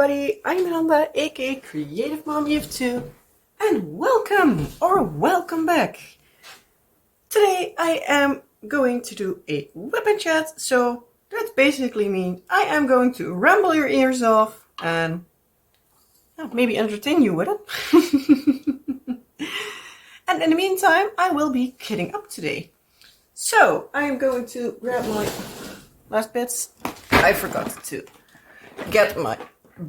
everybody, I'm Miranda, aka Creative Mom UF2, and welcome back. Today I am going to do a WIP and Chat, so that basically means I am going to ramble your ears off and maybe entertain you with it. And in the meantime, I will be kitting up today. So I am going to grab my last bits. I forgot to get my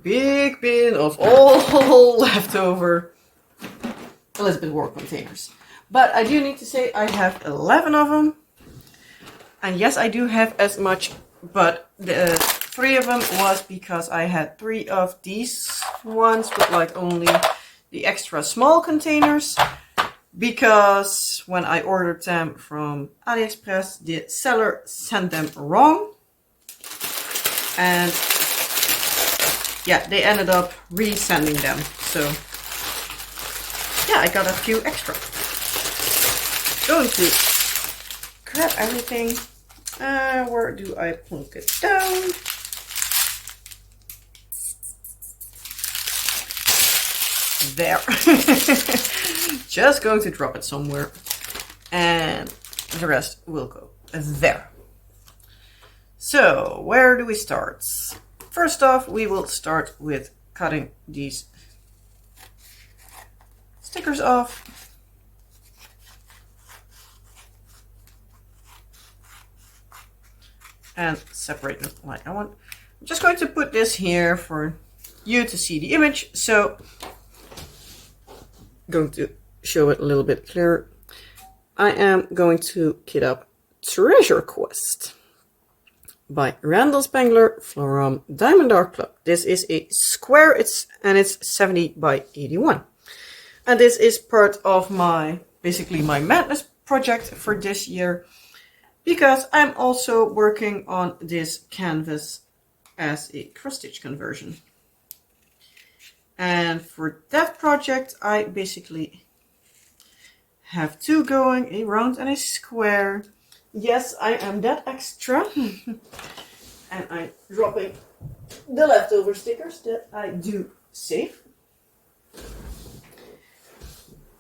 big bin of all leftover Elizabeth Ward containers. But I do need to say I have 11 of them. And yes, I do have as much, but the 3 of them was because I had 3 of these ones with like only the extra small containers. Because when I ordered them from AliExpress, the seller sent them wrong. And yeah, they ended up resending them. So yeah, I got a few extra. Going to grab everything. Where do I plunk it down? There. Just going to drop it somewhere. And the rest will go there. So, where do we start? First off, we will start with cutting these stickers off. And separate them like I want. I'm just going to put this here for you to see the image. So, I'm going to show it a little bit clearer. I am going to kit up Treasure Quest by Randall Spangler from Diamond Art Club. This is a square, it's 70 by 81. And this is part of basically my madness project for this year, because I'm also working on this canvas as a cross stitch conversion. And for that project, I basically have 2 going, a round and a square. Yes, I am that extra. And I'm dropping the leftover stickers that I do save.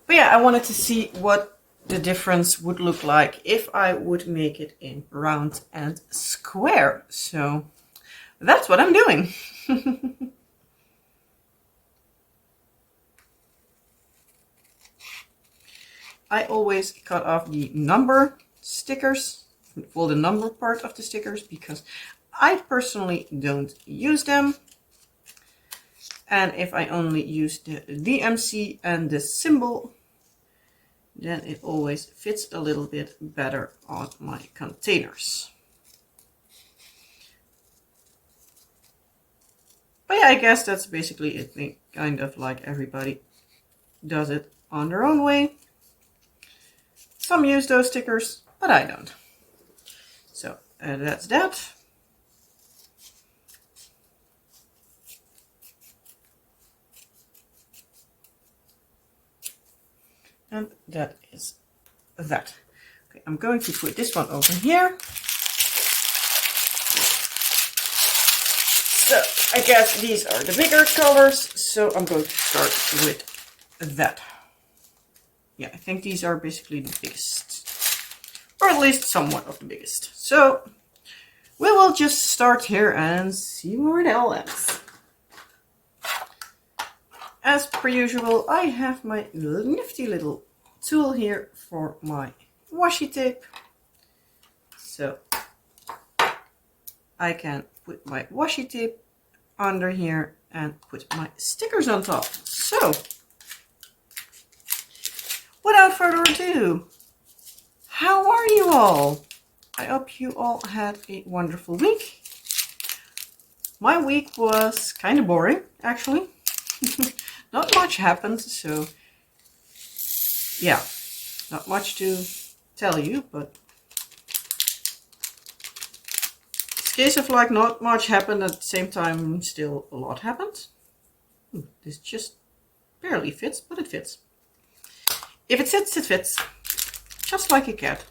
But yeah, I wanted to see what the difference would look like if I would make it in round and square. So that's what I'm doing. I always cut off the number stickers, well, the number part of the stickers, because I personally don't use them. And if I only use the DMC and the symbol, then it always fits a little bit better on my containers. But yeah, I guess that's basically it. Kind of like everybody does it on their own way. Some use those stickers, but I don't. So that's that. And that is that. Okay, I'm going to put this one over here. So I guess these are the bigger colors. So I'm going to start with that. Yeah, I think these are basically the biggest, or at least somewhat of the biggest. So we will just start here and see where it all ends. As per usual, I have my nifty little tool here for my washi tape. So I can put my washi tape under here and put my stickers on top. So without further ado, how are you all? I hope you all had a wonderful week. My week was kind of boring, actually. Not much happened, so yeah, not much to tell you, but it's a case of like not much happened at the same time, still a lot happened. This just barely fits, but it fits. If it sits, it fits. Just like a cat.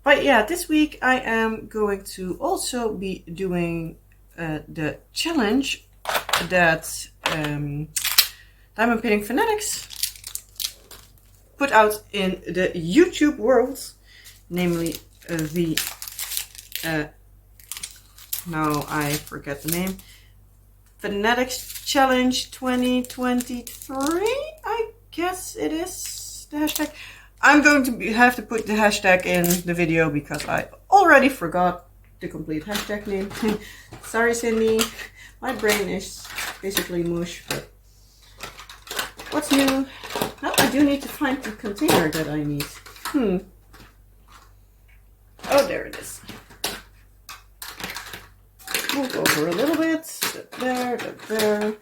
But yeah, this week I am going to also be doing the challenge that Diamond Painting Fanatics put out in the YouTube world, namely the now I forget the name, Fanatics Challenge 2023, I guess it is the hashtag. I'm going to have to put the hashtag in the video because I already forgot the complete hashtag name. Sorry, Cindy. My brain is basically mush, but what's new? Oh, I do need to find the container that I need. Oh, there it is. Move over a little bit. There, there.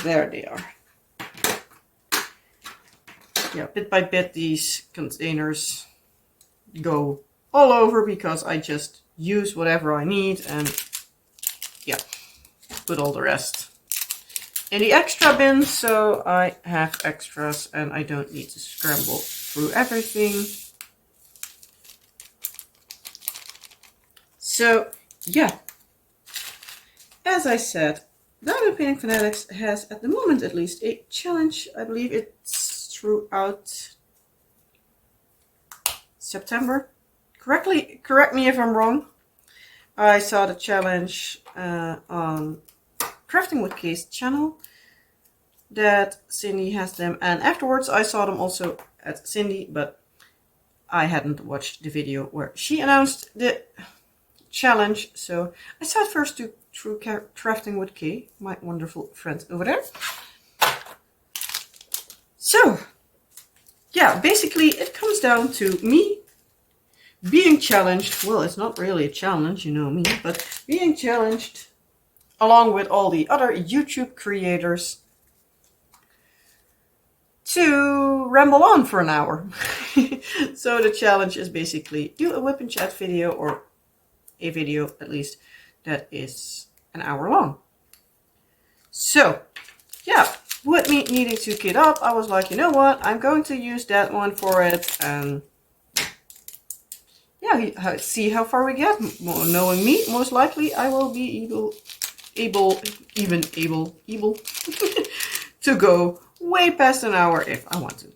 There they are. Yeah, bit by bit these containers go all over because I just use whatever I need and yeah, put all the rest in the extra bin, so I have extras and I don't need to scramble through everything. So yeah, as I said, Diamond Painting Fanatics has, at the moment at least, a challenge. I believe it's throughout September. Correct me if I'm wrong. I saw the challenge on Crafting with Kay's channel that Cindy has them, and afterwards I saw them also at Cindy, but I hadn't watched the video where she announced the challenge, so I saw it first through Crafting with Kay, my wonderful friend over there. So yeah, basically it comes down to me being challenged. Well, it's not really a challenge, you know me, but being challenged along with all the other YouTube creators to ramble on for an hour. So the challenge is basically do a WIP and Chat video, or a video at least, that is an hour long. So yeah, with me needing to kit up, I was like, you know what, I'm going to use that one for it, and yeah, see how far we get. Knowing me, most likely I will be able to go way past an hour if I want to.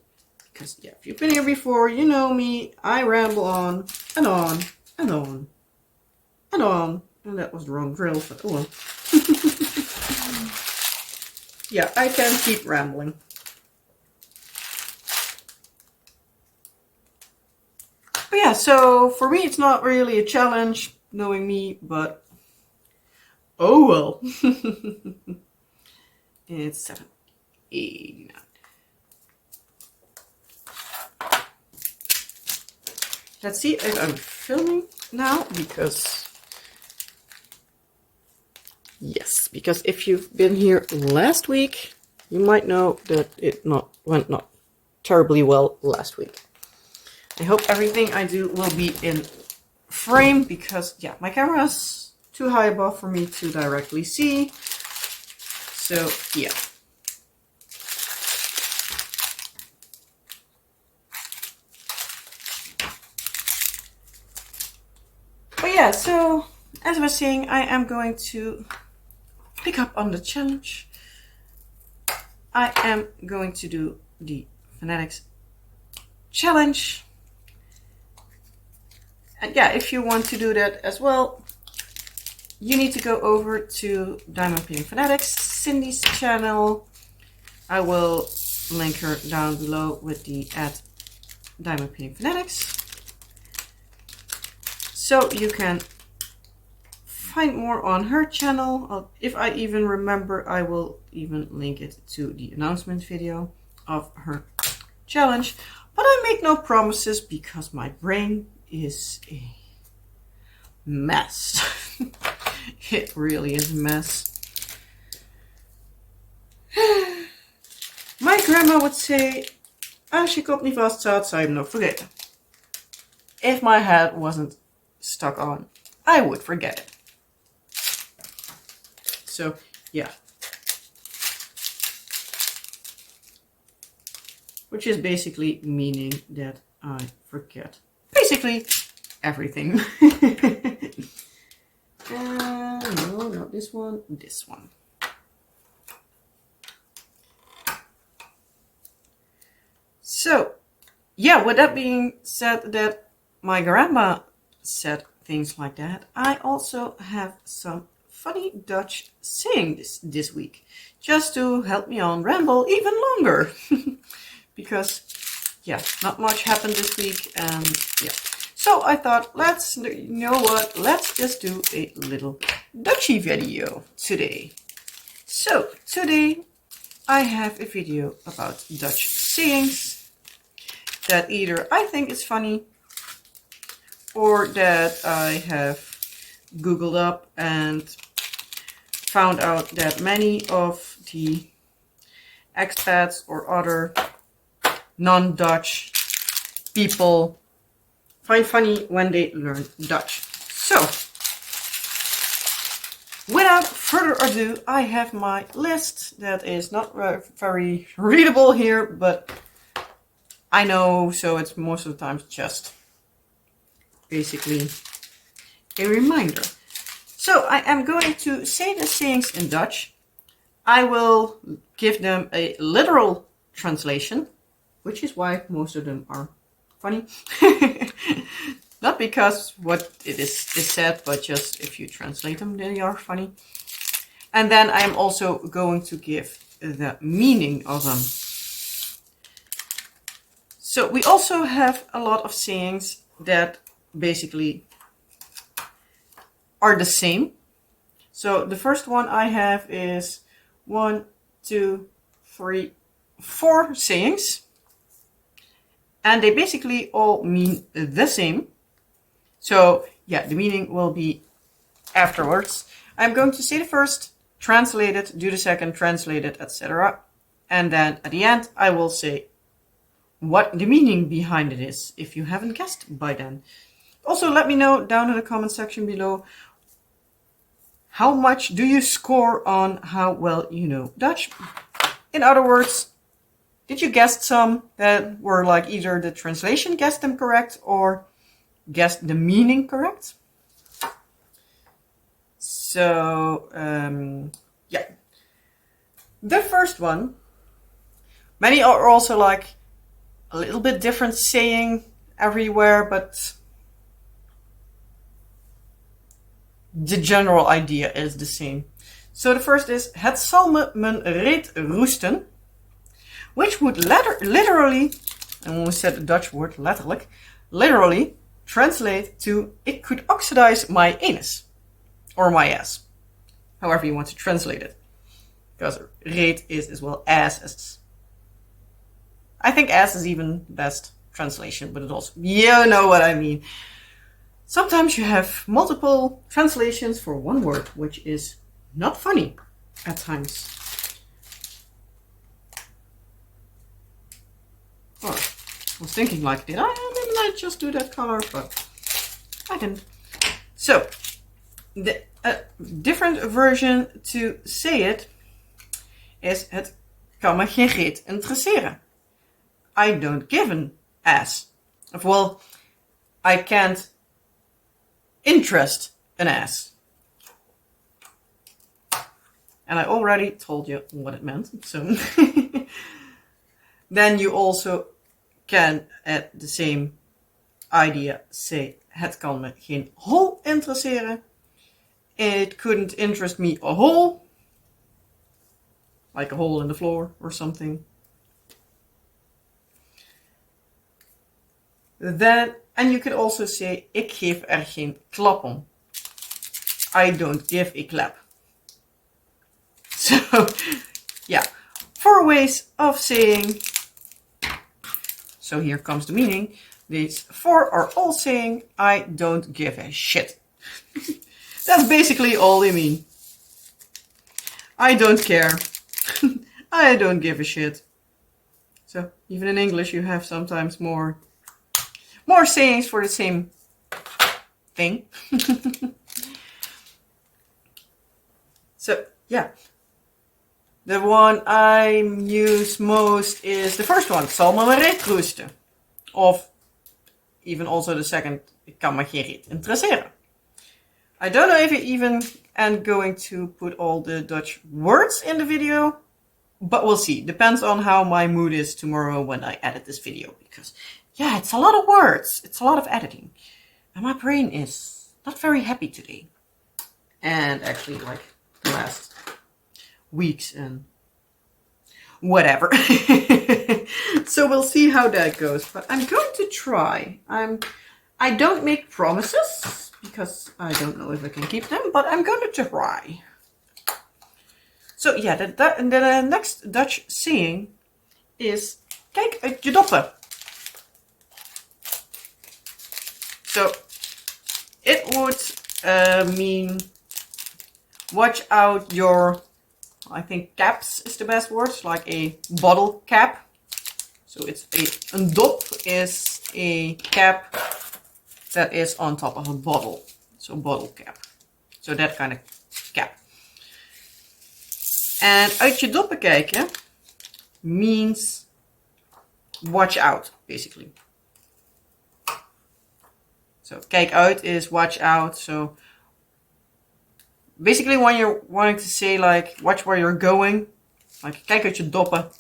Because yeah, if you've been here before, you know me, I ramble on and on and on and on. And that was the wrong drill, but oh well. Yeah, I can keep rambling. But yeah, so for me it's not really a challenge, knowing me, but oh well. It's 7:89. Let's see if I'm filming now, because yes, because if you've been here last week, you might know that it went not terribly well last week. I hope everything I do will be in frame, because yeah, my camera's too high above for me to directly see. So yeah. But yeah, so as I was saying, I am going to pick up on the challenge. I am going to do the Fanatics challenge. And yeah, if you want to do that as well, you need to go over to Diamond Painting Fanatics, Cindy's channel. I will link her down below with the @Diamond Painting Fanatics. So you can find more on her channel. If I even remember, I will even link it to the announcement video of her challenge. But I make no promises because my brain is a mess. It really is a mess. My grandma would say, als je kop niet vast staat, zou je hem nog vergeten. If my head wasn't stuck on, I would forget it. So, yeah. which is basically meaning that I forget basically everything. No, not this one, this one. So, yeah, with that being said, that my grandma said things like that, I also have some funny Dutch sayings this week, just to help me on ramble even longer. Because, yeah, not much happened this week, and yeah. So I thought, you know what, let's just do a little Dutchy video today. So, today I have a video about Dutch sayings that either I think is funny or that I have Googled up and found out that many of the expats or other non-Dutch people find funny when they learn Dutch. So, without further ado, I have my list that is not very readable here, but I know, so it's most of the time just basically a reminder. So I am going to say the sayings in Dutch. I will give them a literal translation, which is why most of them are funny. Not because what it is said, but just if you translate them, they are funny. And then I am also going to give the meaning of them. So we also have a lot of sayings that basically are the same. So the first one I have is 1, 2, 3, 4 sayings. And they basically all mean the same. So yeah, the meaning will be afterwards. I'm going to say the first, translate it, do the second, translate it, etc. And then at the end, I will say what the meaning behind it is, if you haven't guessed by then. Also, let me know down in the comment section below, how much do you score on how well you know Dutch? In other words, did you guess some that were like either the translation guessed them correct or guessed the meaning correct? So, yeah. The first one, many are also like a little bit different saying everywhere, but the general idea is the same. So the first is, het zal me mijn reet roesten, which would literally, and when we said the Dutch word letterlijk, literally translate to, it could oxidize my anus, or my ass, however you want to translate it. Because reet is as well as. I think ass is even the best translation, but it also, you know what I mean. Sometimes you have multiple translations for one word, which is not funny at times. Oh, I was thinking like, didn't I just do that color? But I didn't. So, the different version to say it is, het kan me geen reet interesseren. I don't give an ass. Well, I can't interest an ass. And I already told you what it meant. So then you also can, at the same idea, say, het kan me geen hol interesseren. It couldn't interest me a hole. Like a hole in the floor or something. Then, and you could also say, ik geef er geen klap om. I don't give a clap. So, yeah, 4 ways of saying. So here comes the meaning. These 4 are all saying, I don't give a shit. That's basically all they mean. I don't care. I don't give a shit. So, even in English you have sometimes more sayings for the same thing. So, yeah. The one I use most is the first one, zal me maar reet roesten. Of even also the second, ik kan me geen reet interesseren. I don't know if I even am going to put all the Dutch words in the video, but we'll see. Depends on how my mood is tomorrow when I edit this video. Because, yeah, it's a lot of words. It's a lot of editing. And my brain is not very happy today. And actually, like, the last weeks and whatever. So we'll see how that goes. But I'm going to try. I don't make promises, because I don't know if I can keep them, but I'm going to try. So yeah, the next Dutch saying is, kijk uit je doppen. So it would mean, watch out your, I think caps is the best word, like a bottle cap. So it's een dop is a cap that is on top of a bottle. So bottle cap. So that kind of cap. En uit je doppen kijken means watch out, basically. So kijk uit is watch out. So basically when you're wanting to say like watch where you're going, like kijk uit je doppen.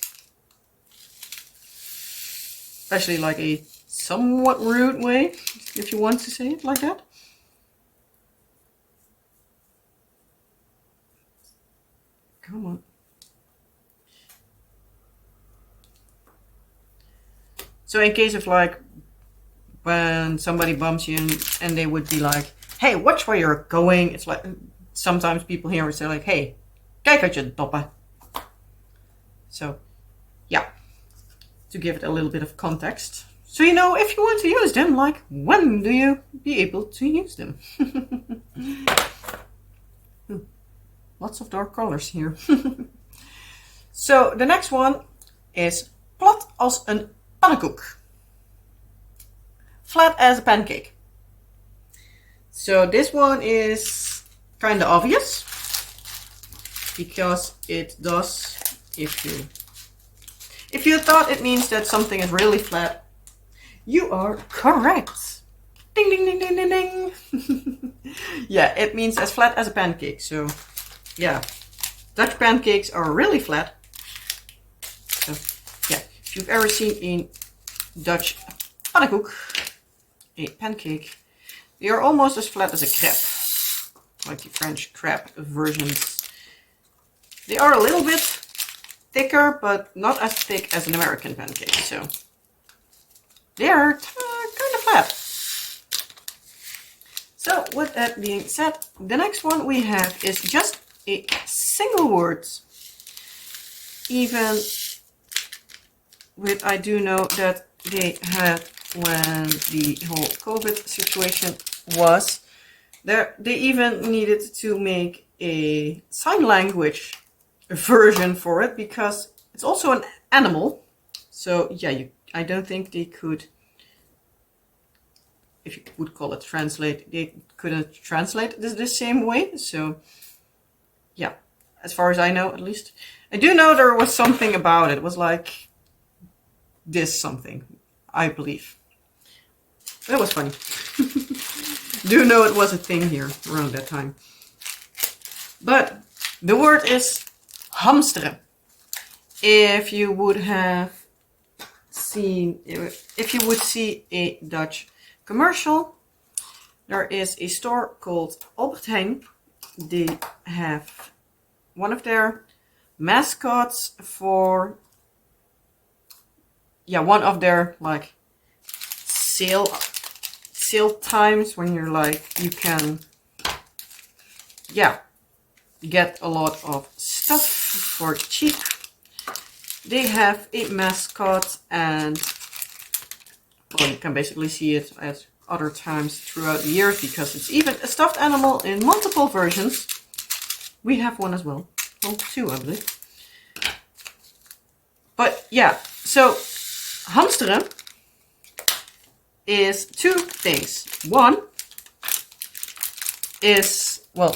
Especially like a somewhat rude way, if you want to say it like that. Come on. So in case of like when somebody bumps you and they would be like, hey, watch where you're going. It's like sometimes people here would say like, hey, kijk uit je doppen. So yeah, to give it a little bit of context. So you know if you want to use them, like when do you be able to use them? Lots of dark colors here. So the next one is plat als een pannenkoek. Flat as a pancake. So this one is kind of obvious because it does, if you thought it means that something is really flat, you are correct. Ding ding ding ding ding ding. Yeah, it means as flat as a pancake. So yeah, Dutch pancakes are really flat. So yeah, if you've ever seen a Dutch pannenkoek, a pancake, they are almost as flat as a crepe, like the French crepe versions. They are a little bit thicker, but not as thick as an American pancake. So they are kind of flat. So with that being said, the next one we have is just a single word. Even with, I do know that they had, when the whole COVID situation was there, they even needed to make a sign language version for it because it's also an animal. So yeah, I don't think they could, if you would call it translate, they couldn't translate this the same way. So yeah, as far as I know, at least. I do know there was something about it. It was like this something, I believe. That was funny. Do know it was a thing here around that time. But the word is hamsteren. If you would have seen, if you would see a Dutch commercial, there is a store called Albert Heijn. They have one of their mascots for, yeah, one of their like sale times when you're like, you can, yeah, get a lot of stuff for cheap. They have a mascot, and well, you can basically see it at other times throughout the years because it's even a stuffed animal in multiple versions. We have one as well. Well, two, I believe. But yeah, so hamsteren is two things. One is, well,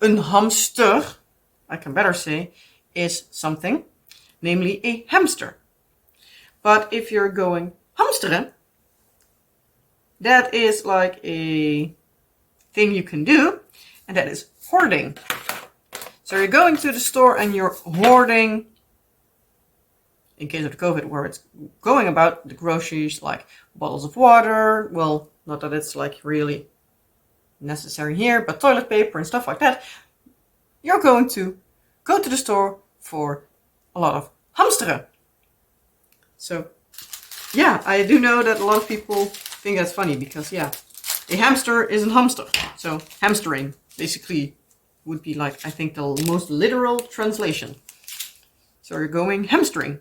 een hamster I can better say, is something, namely a hamster. But if you're going hamsteren, that is like a thing you can do, and that is hoarding. So you're going to the store and you're hoarding, in case of the COVID, where it's going about the groceries, like bottles of water. Well, not that it's like really necessary here, but toilet paper and stuff like that. You're going to go to the store for a lot of hamsteren. So yeah, I do know that a lot of people think that's funny because yeah, a hamster is a hamster. So hamstering basically would be like, I think, the most literal translation. So you're going hamstering.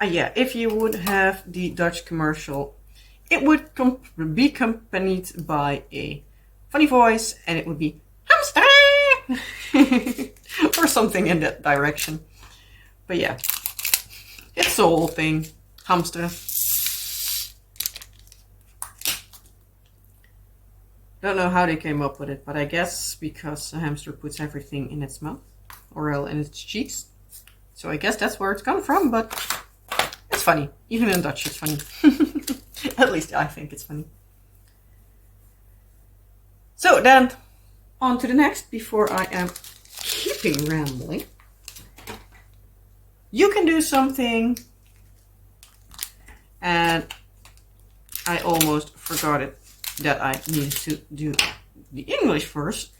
Yeah, if you would have the Dutch commercial, it would be accompanied by a funny voice, and it would be hamster or something in that direction. But yeah, it's the whole thing, hamster. Don't know how they came up with it, but I guess because a hamster puts everything in its mouth or in its cheeks. So I guess that's where it's come from, but it's funny. Even in Dutch, it's funny. At least I think it's funny. So then, on to the next, before I am keeping rambling. You can do something, and I almost forgot it, that I needed to do the English first,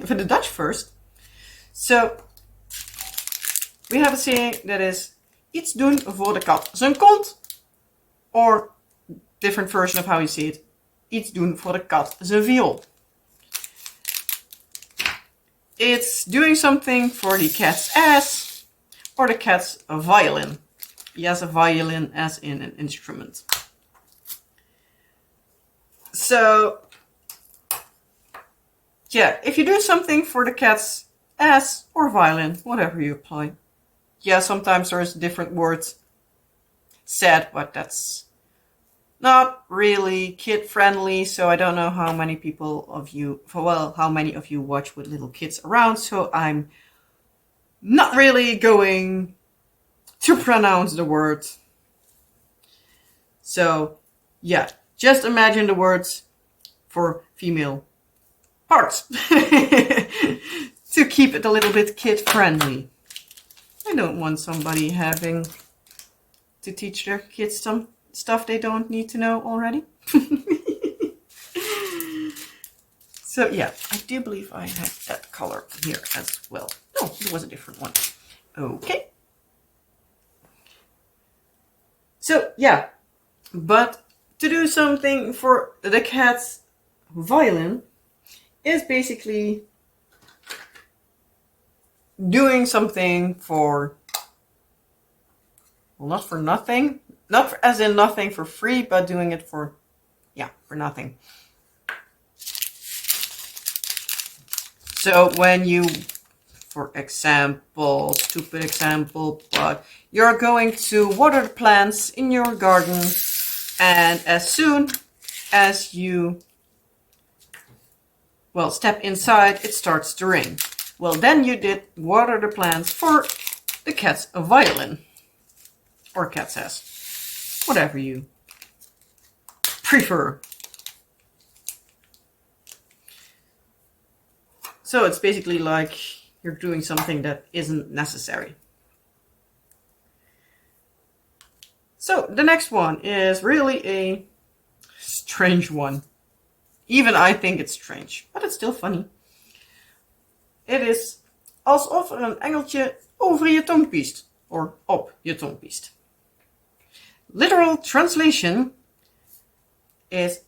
for the Dutch first. So, we have a saying that is, iets doen voor de kat zijn kont, or different version of how you say it, iets doen voor de kat zijn viool. It's doing something for the cat's ass, or the cat's violin. Yes, a violin as in an instrument. So, yeah, if you do something for the cat's ass or violin, whatever you apply. Yeah, sometimes there's different words said, but that's not really kid friendly. So I don't know how many how many of you watch with little kids around. So I'm not really going to pronounce the word. So yeah, just imagine the words for female parts to keep it a little bit kid friendly. I don't want somebody having to teach their kids some stuff they don't need to know already. So yeah, I do believe I have that color here as well. No, it was a different one. Okay. So yeah, but to do something for the cat's violin is basically doing something for, well, not for nothing, as in nothing for free, but doing it for nothing. So when you, for example, stupid example, but you're going to water the plants in your garden, and as soon as you, step inside, it starts to rain. Well, then you did water the plants for the cat's violin. Or cat's ass. Whatever you prefer. So it's basically like you're doing something that isn't necessary. So the next one is really a strange one. Even I think it's strange, but it's still funny. It is alsof een engeltje over je tong piest. Or op je tong piest. Literal translation is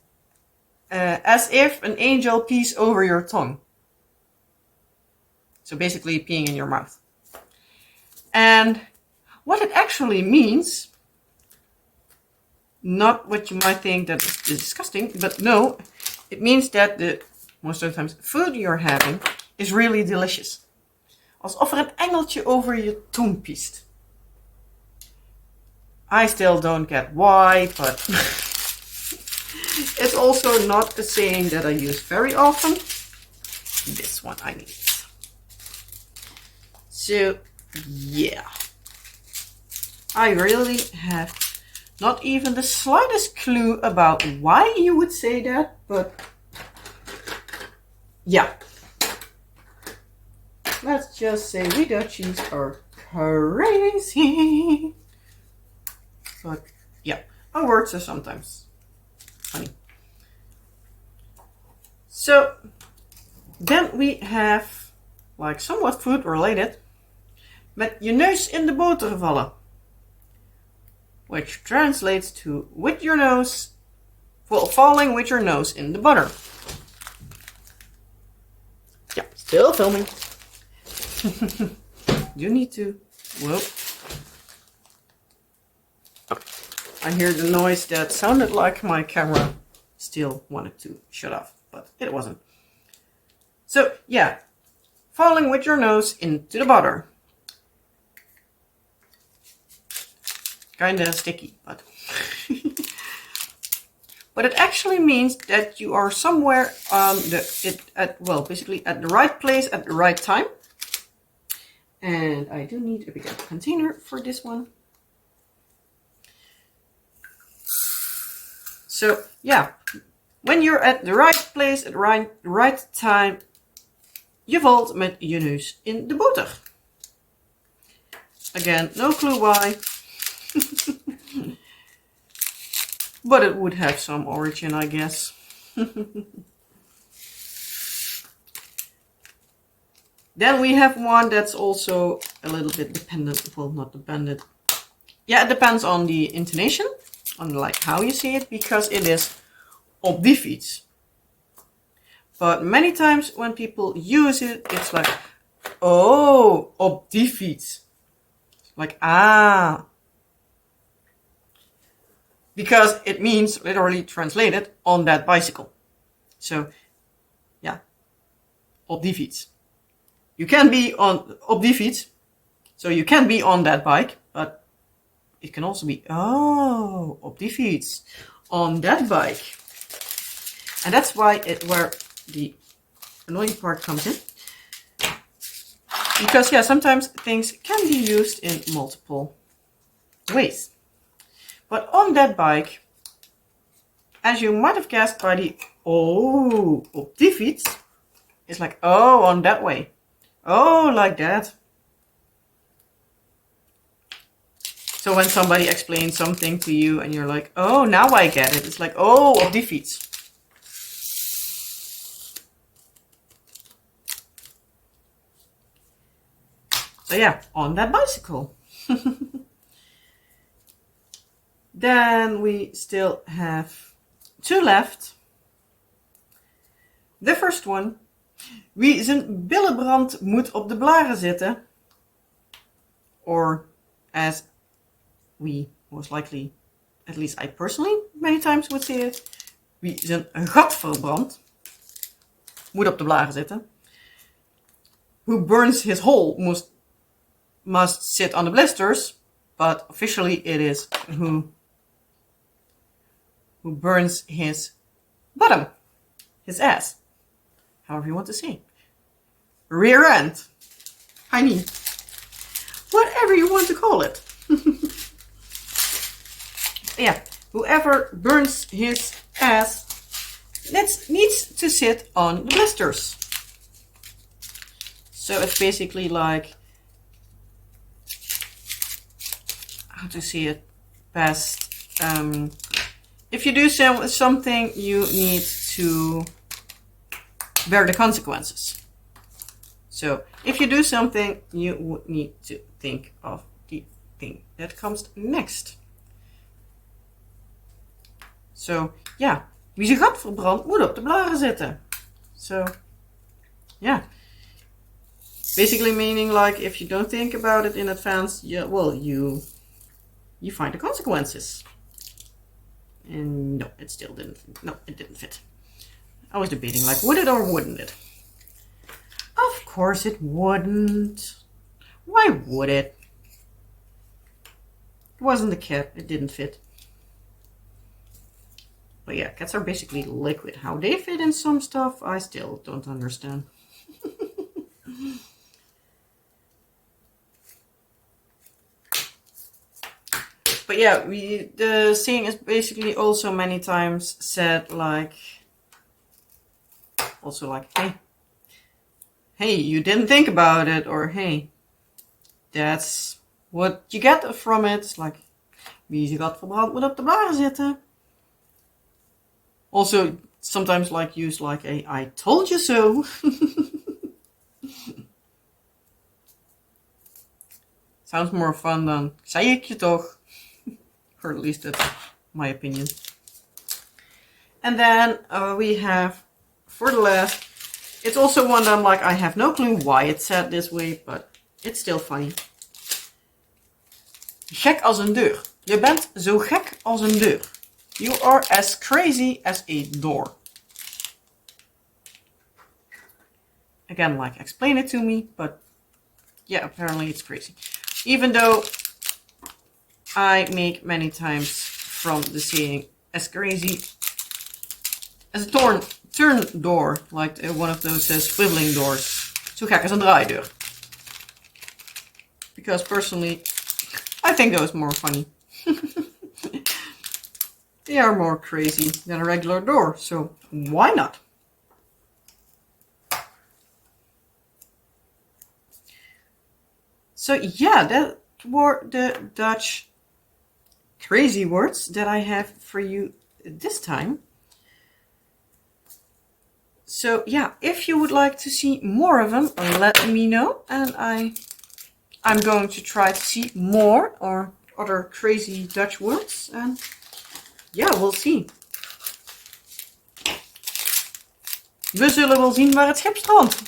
as if an angel pees over your tongue. So basically peeing in your mouth. And what it actually means, not what you might think that is disgusting, but no, it means that most of the times food you're having is really delicious. Alsof er een engeltje over je tong piest. I still don't get why, but it's also not a saying that I use very often. this one I need. So yeah, I really have not even the slightest clue about why you would say that, but yeah. Let's just say we Dutchies are crazy. But yeah, our words are sometimes funny. So then we have, like somewhat food related, met je neus in de boter vallen. Which translates to with your nose, well, falling with your nose in the butter. Yeah, still filming. You need to, whoa. Oh, I hear the noise that sounded like my camera still wanted to shut off, but it wasn't. So yeah, falling with your nose into the butter. Kinda sticky, but but it actually means that you are somewhere basically at the right place at the right time. And I do need a bigger container for this one. So yeah, when you're at the right place at the right time, je valt met je neus in de boter. Again, no clue why. But it would have some origin, I guess. Then we have one that's also a little bit dependent, well, not dependent. Yeah, it depends on the intonation, on like how you say it, because it is op die fiets. But many times when people use it, it's like, oh, op die fiets. Like, ah. Because it means, literally translated, on that bicycle. So, yeah, op die fiets. You can be op die fiets, so you can be on that bike, but it can also be, oh, op die fiets, on that bike. And that's where the annoying part comes in. Because, yeah, sometimes things can be used in multiple ways. But on that bike, as you might have guessed by the oh, op die fiets, it's like, oh, on that way. Oh, like that. So when somebody explains something to you and you're like, oh, now I get it. It's like, oh, op die fiets. So yeah, on that bicycle. Then we still have two left. The first one. Wie zijn billen brandt moet op de blaren zitten. Or as we most likely, at least I personally many times would say it. Wie zijn gat verbrandt moet op de blaren zitten. Who burns his hole must sit on the blisters. But officially it is who burns his bottom, his ass. However you want to say. Rear end. Honey. Whatever you want to call it. Yeah. Whoever burns his ass needs to sit on the blisters. So it's basically like, how to say it best. If you do something, you need to bear the consequences. So if you do something, you would need to think of the thing that comes next. So yeah, wie zijn gat verbrandt moet op de blaren zitten. So yeah, basically meaning like if you don't think about it in advance, you find the consequences. And no, it still didn't. No, it didn't fit. I was debating like, would it or wouldn't it? Of course it wouldn't. Why would it? It wasn't a cat. It didn't fit. But yeah, cats are basically liquid. How they fit in some stuff, I still don't understand. But yeah, the saying is basically also many times said like, also like, hey, you didn't think about it, or hey, that's what you get from it. It's like, wie je gat verbrand moet op de blaren zitten. Also, sometimes like use like a I told you so. Sounds more fun than zei ik je toch. Or at least that's my opinion. And then we have, for the last, it's also one that I'm like, I have no clue why it's said this way, but it's still funny. Gek als een deur. Je bent zo gek als een deur. You are as crazy as a door. Again, like, explain it to me, but yeah, apparently it's crazy. Even though I make many times from the saying as crazy as a turn door, like one of those swiveling doors. Zo gek als een draaideur. Because personally, I think those more funny. They are more crazy than a regular door, so why not? So yeah, that were the Dutch crazy words that I have for you this time. So yeah, if you would like to see more of them, let me know, and I'm going to try to see more or other crazy Dutch words, and yeah, we'll see. We zullen wel zien waar het schip strandt.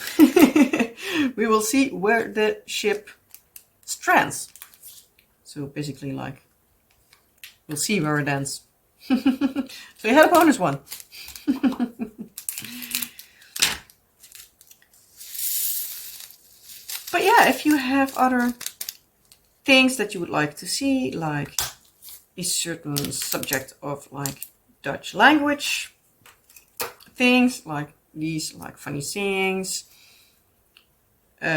We will see where the ship strands. So basically like, we'll see where it ends. So you had a bonus one. But yeah, if you have other things that you would like to see, like a certain subject of like Dutch language things, like these like funny sayings,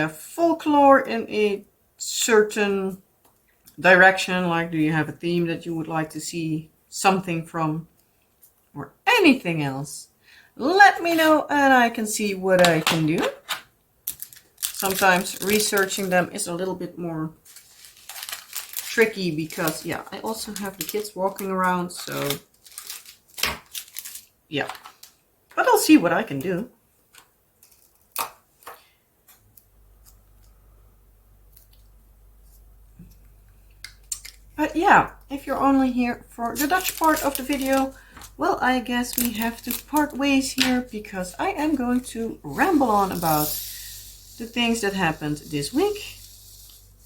folklore in a certain direction, like do you have a theme that you would like to see something from, or anything else, let me know and I can see what I can do. Sometimes researching them is a little bit more tricky because yeah, I also have the kids walking around, so yeah, but I'll see what I can do. But yeah, if you're only here for the Dutch part of the video, well, I guess we have to part ways here because I am going to ramble on about the things that happened this week.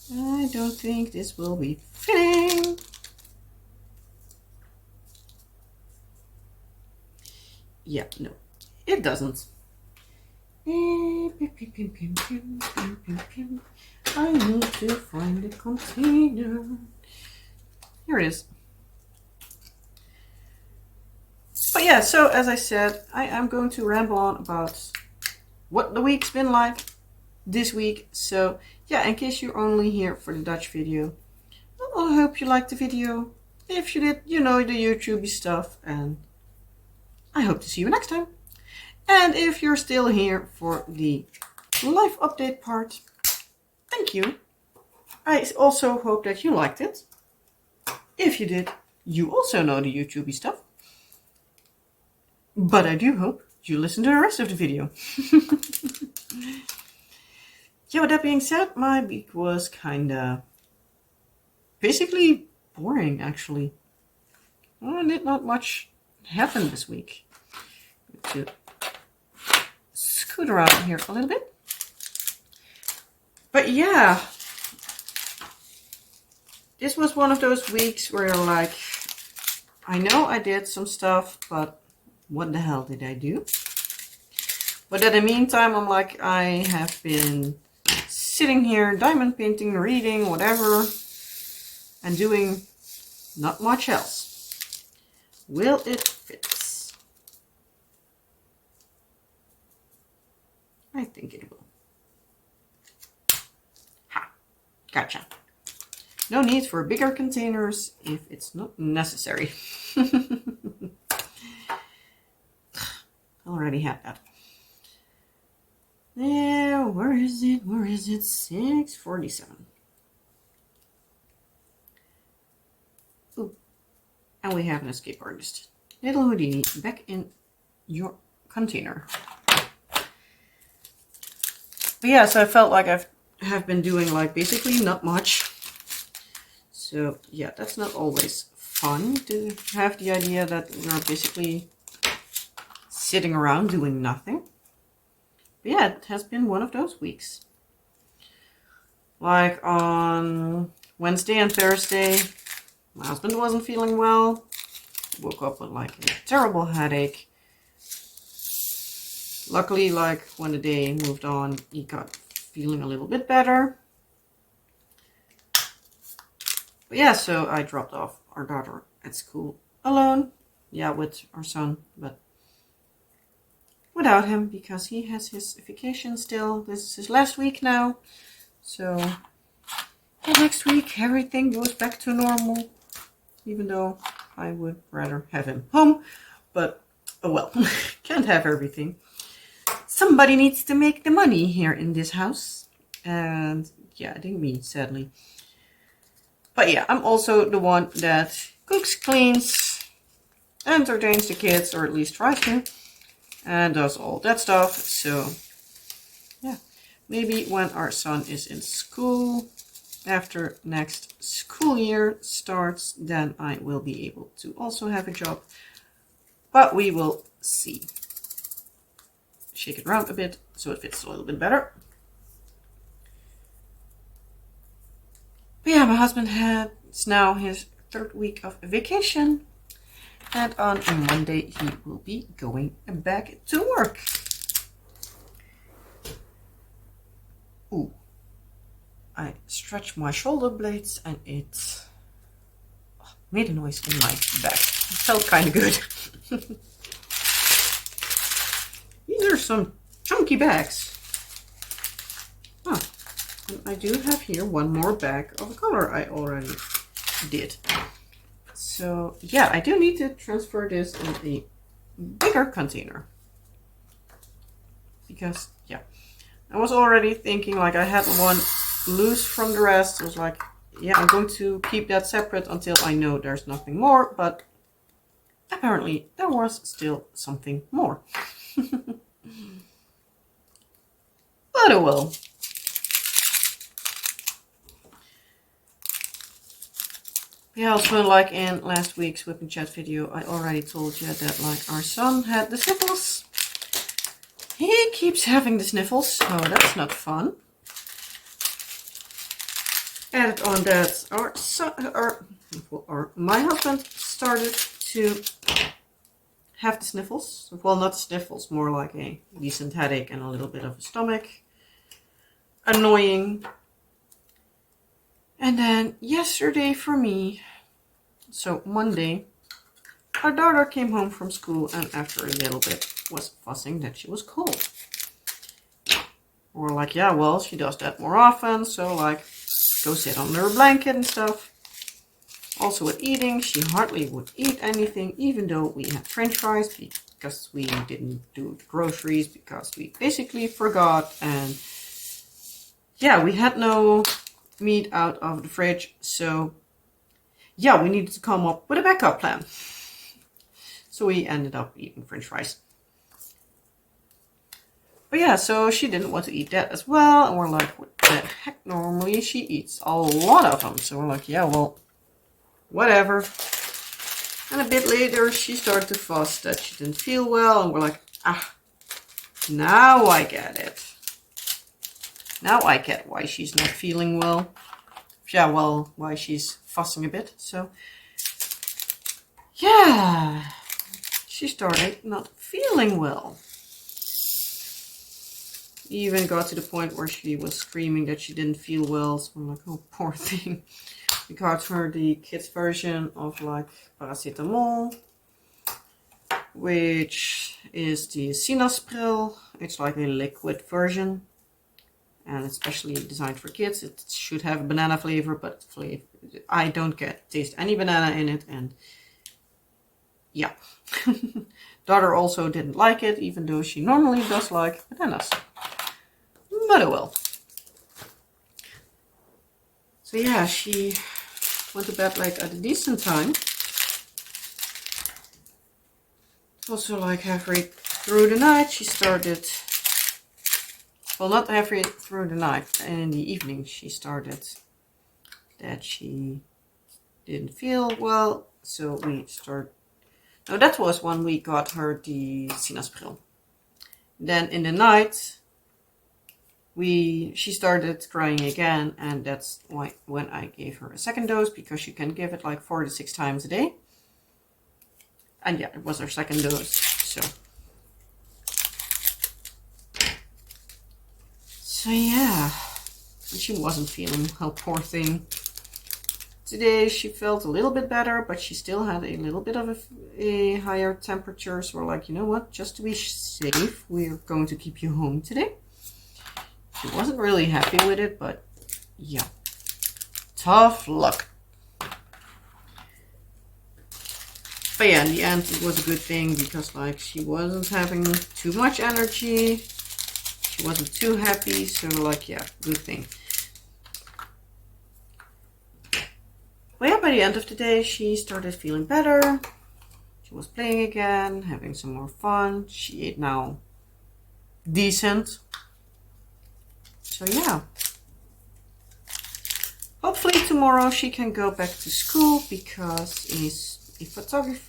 I don't think this will be fitting. Yeah, no, it doesn't. I need to find the container. Here it is. But yeah, so as I said, I am going to ramble on about what the week's been like this week. So yeah, in case you're only here for the Dutch video, well, I hope you liked the video. If you did, you know the YouTubey stuff, and I hope to see you next time. And if you're still here for the life update part, thank you. I also hope that you liked it. If you did, you also know the YouTubey stuff. But I do hope you listen to the rest of the video. Yeah, with that being said, my week was kinda basically boring, actually. Well, not much happened this week. To scoot around here a little bit. But yeah, this was one of those weeks where like, I know I did some stuff, but what the hell did I do? But in the meantime, I'm like, I have been sitting here, diamond painting, reading, whatever, and doing not much else. Will it fit? I think it will. Ha! Gotcha. No need for bigger containers if it's not necessary. Already had that. Yeah, where is it? Where is it? 6:47. Ooh. And we have an escape artist. Little Houdini, back in your container. But yeah, so I felt like I have been doing like basically not much. So yeah, that's not always fun to have the idea that we're basically sitting around doing nothing. But yeah, it has been one of those weeks. Like on Wednesday and Thursday, my husband wasn't feeling well. Woke up with like a terrible headache. Luckily, like when the day moved on, he got feeling a little bit better. But yeah, so I dropped off our daughter at school alone. Yeah, with our son, but without him because he has his vacation still. This is his last week now. So yeah, next week everything goes back to normal. Even though I would rather have him home. But oh well, can't have everything. Somebody needs to make the money here in this house. And yeah, I think me, sadly. But yeah, I'm also the one that cooks, cleans, entertains the kids, or at least tries to, and does all that stuff. So yeah, maybe when our son is in school, after next school year starts, then I will be able to also have a job. But we will see. Shake it around a bit so it fits a little bit better. But yeah, my husband it's now his 3rd week of vacation. And on Monday he will be going back to work. Ooh. I stretched my shoulder blades and it made a noise in my back. It felt kind of good. These are some chunky bags. Oh, and I do have here one more bag of color I already did. So yeah, I do need to transfer this in a bigger container. Because yeah, I was already thinking like I had one loose from the rest. I was like, yeah, I'm going to keep that separate until I know there's nothing more. But apparently there was still something more. But oh well. Yeah, also like in last week's WIP and Chat video, I already told you that like our son had the sniffles. He keeps having the sniffles, so that's not fun. Added on that my husband started to have the sniffles. Well, not sniffles, more like a decent headache and a little bit of a stomach. Annoying. And then yesterday for me, so Monday, our daughter came home from school and after a little bit was fussing that she was cold. We're like, yeah, well, she does that more often, so like, go sit under a blanket and stuff. Also with eating, she hardly would eat anything, even though we had French fries, because we didn't do the groceries, because we basically forgot, and yeah, we had no meat out of the fridge, so yeah, we needed to come up with a backup plan. So we ended up eating French fries. But yeah, so she didn't want to eat that as well, and we're like, what the heck, normally she eats a lot of them. So we're like, yeah, well, whatever. And a bit later, she started to fuss that she didn't feel well, and we're like, now I get it. Now I get why she's not feeling well. Yeah, well, why she's fussing a bit. So, yeah, she started not feeling well. Even got to the point where she was screaming that she didn't feel well. So I'm like, oh, poor thing. We got her the kids version of like paracetamol, which is the Sinaspril. It's like a liquid version. and especially designed for kids. It should have a banana flavor, but I don't taste any banana in it, and yeah. Daughter also didn't like it, even though she normally does like bananas. But oh well. So yeah, she went to bed like at a decent time. Also like halfway through the night she started, well, not halfway through the night, in the evening she started that she didn't feel well. So we started, no, that was when we got her the sinaasappel. Then in the night she started crying again, and that's why when I gave her a second dose, because you can give it like 4 to 6 times a day. And yeah, it was her second dose. So yeah, and she wasn't feeling well, poor thing. Today she felt a little bit better, but she still had a little bit of a higher temperature. So we're like, you know what, just to be safe, we're going to keep you home today. She wasn't really happy with it, but yeah, tough luck. But yeah, in the end it was a good thing, because like she wasn't having too much energy. She wasn't too happy, so like, yeah, good thing. But yeah, by the end of the day she started feeling better. She was playing again, having some more fun. She ate now decent. So yeah. Hopefully tomorrow she can go back to school, because a photographer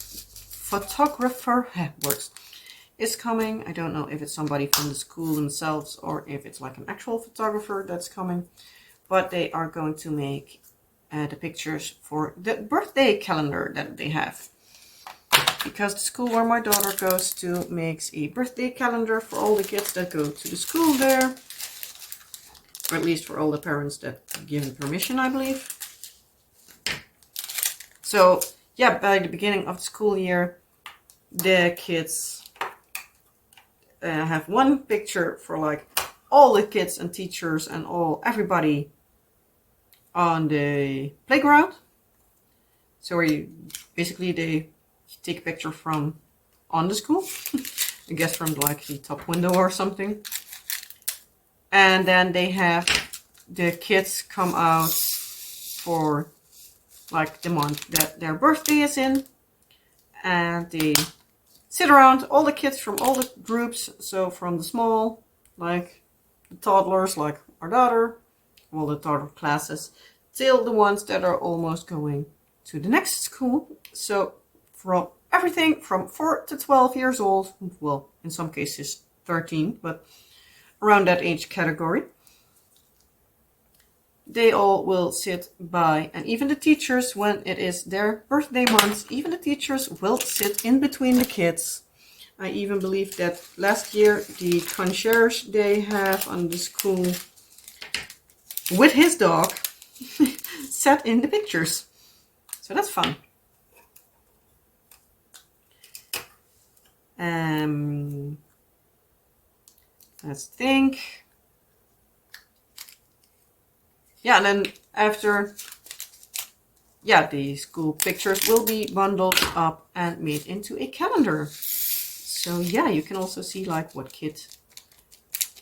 is coming. I don't know if it's somebody from the school themselves or if it's like an actual photographer that's coming, but they are going to make the pictures for the birthday calendar that they have, because the school where my daughter goes to makes a birthday calendar for all the kids that go to the school there, or at least for all the parents that give permission, I believe. So yeah, by the beginning of the school year, the kids have one picture for like all the kids and teachers and everybody on the playground. So they take a picture from on the school, I guess from like the top window or something. And then they have the kids come out for like the month that their birthday is in, and they sit around, all the kids from all the groups, so from the small, like the toddlers, like our daughter, all the toddler classes, till the ones that are almost going to the next school. So from everything from 4 to 12 years old, well, in some cases 13, but around that age category, they all will sit by, and even the teachers, when it is their birthday month, even the teachers will sit in between the kids. I even believe that last year the concierge they have on the school with his dog sat in the pictures. So that's fun. Let's think. Yeah, and then after, yeah, the school pictures will be bundled up and made into a calendar. So yeah, you can also see like what kid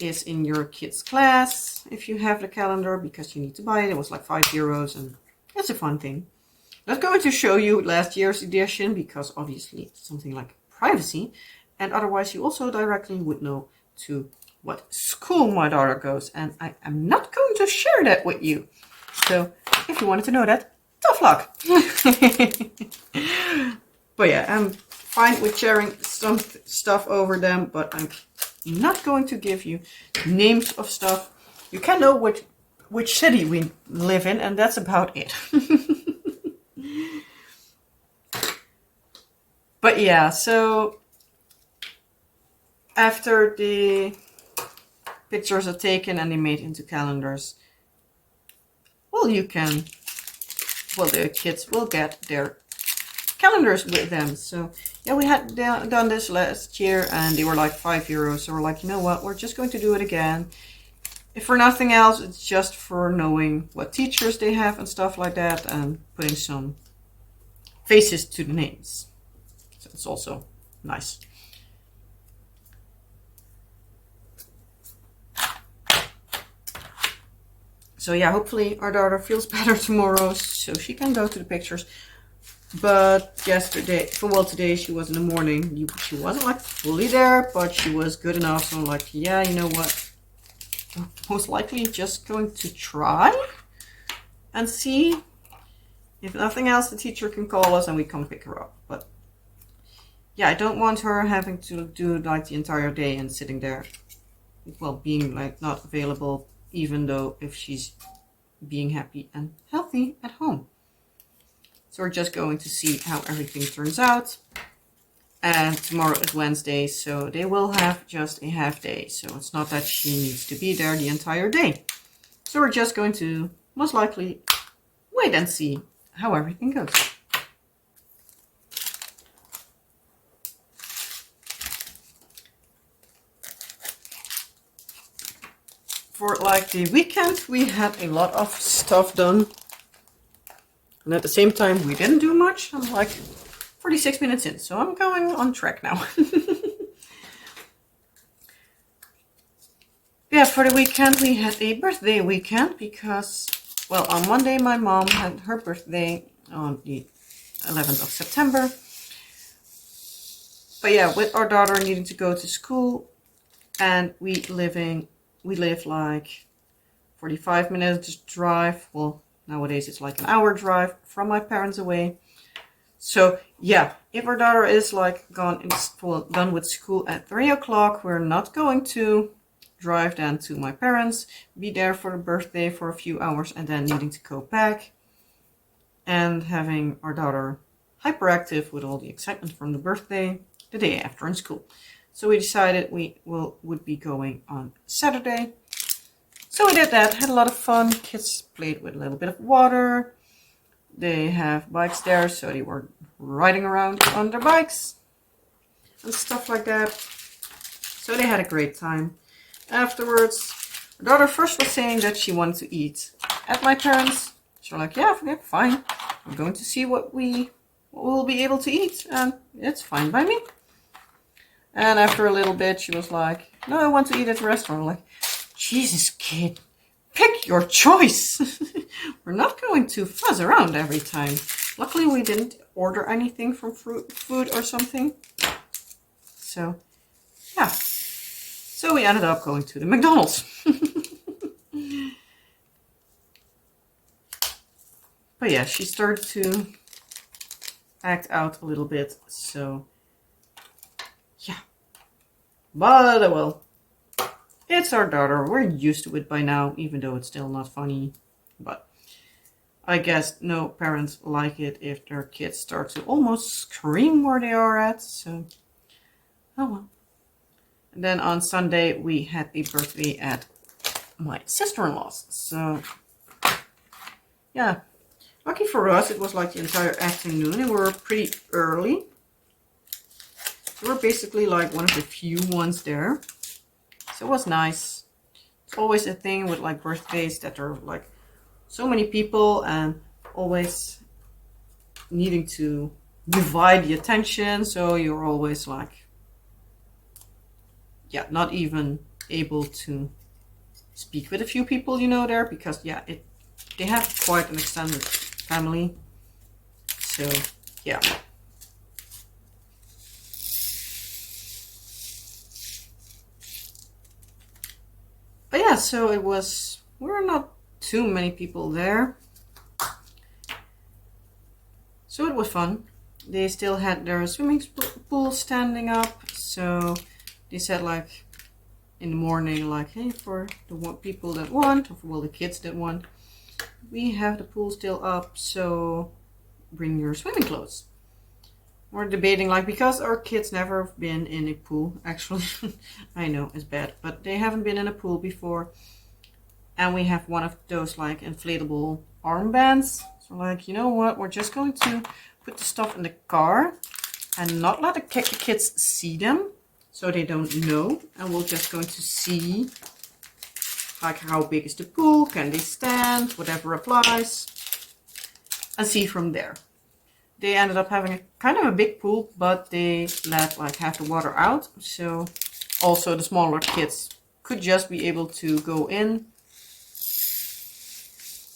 is in your kid's class if you have the calendar, because you need to buy it. It was like €5, and that's a fun thing. Not going to show you last year's edition, because obviously it's something like privacy, and otherwise you also directly would know to what school my daughter goes, and I am not going to share that with you. So if you wanted to know that, tough luck. But yeah, I'm fine with sharing some stuff over them, but I'm not going to give you names of stuff. You can know which city we live in, and that's about it. But yeah, so after the pictures are taken and they made into calendars, well, the kids will get their calendars with them. So yeah, we had done this last year, and they were like €5. So we're like, you know what, we're just going to do it again. if for nothing else, it's just for knowing what teachers they have and stuff like that, and putting some faces to the names. So it's also nice. So yeah, hopefully our daughter feels better tomorrow so she can go to the pictures. But yesterday, well, today she was in the morning. She wasn't like fully there, but she was good enough. So I'm like, yeah, you know what? Most likely just going to try and see. If nothing else, the teacher can call us and we come pick her up. But yeah, I don't want her having to do like the entire day and sitting there, well, being like not available, even though if she's being happy and healthy at home. So we're just going to see how everything turns out. And tomorrow is Wednesday, so they will have just a half day. So it's not that she needs to be there the entire day. So we're just going to most likely wait and see how everything goes. For like the weekend, we had a lot of stuff done. And at the same time, we didn't do much. I'm like 46 minutes in, so I'm going on track now. Yeah, for the weekend, we had a birthday weekend because, well, on Monday, my mom had her birthday on the 11th of September. But yeah, with our daughter needing to go to school, and we live like 45 minutes drive. Well, nowadays it's like an hour drive from my parents away. So yeah, if our daughter is like done with school at 3 o'clock, we're not going to drive then to my parents, be there for the birthday for a few hours, and then needing to go back and having our daughter hyperactive with all the excitement from the birthday the day after in school. So we decided we would be going on Saturday. So we did that, had a lot of fun. Kids played with a little bit of water. They have bikes there, so they were riding around on their bikes and stuff like that. So they had a great time. Afterwards, our daughter first was saying that she wanted to eat at my parents'. So we're like, yeah, fine. I'm going to see what we'll be able to eat, and it's fine by me. And after a little bit, she was like, no, I want to eat at the restaurant. I'm like, Jesus, kid, pick your choice. We're not going to fuzz around every time. Luckily, we didn't order anything from food or something. So, yeah. So we ended up going to the McDonald's. But yeah, she started to act out a little bit. So, yeah. But, well, it's our daughter. We're used to it by now, even though it's still not funny. But I guess no parents like it if their kids start to almost scream where they are at. So, oh well. And then on Sunday, we had a birthday at my sister-in-law's. So, yeah. Lucky for us, it was like the entire afternoon. And we were pretty early. We were basically like one of the few ones there. So it was nice. It's always a thing with like birthdays that are like so many people and always needing to divide the attention. So you're always like, yeah, not even able to speak with a few people you know there because yeah, they have quite an extended family. So yeah. But yeah, so we're not too many people there. So it was fun. They still had their swimming pool standing up. So they said like in the morning, like, hey, for the people that want, or for the kids that want, we have the pool still up. So bring your swimming clothes. We're debating like, because our kids never have been in a pool, actually. I know it's bad, but they haven't been in a pool before. And we have one of those like inflatable armbands. So like, you know what? We're just going to put the stuff in the car and not let the kids see them so they don't know. And we're just going to see like how big is the pool, can they stand, whatever applies, and see from there. They ended up having a kind of a big pool, but they let like half the water out, so also the smaller kids could just be able to go in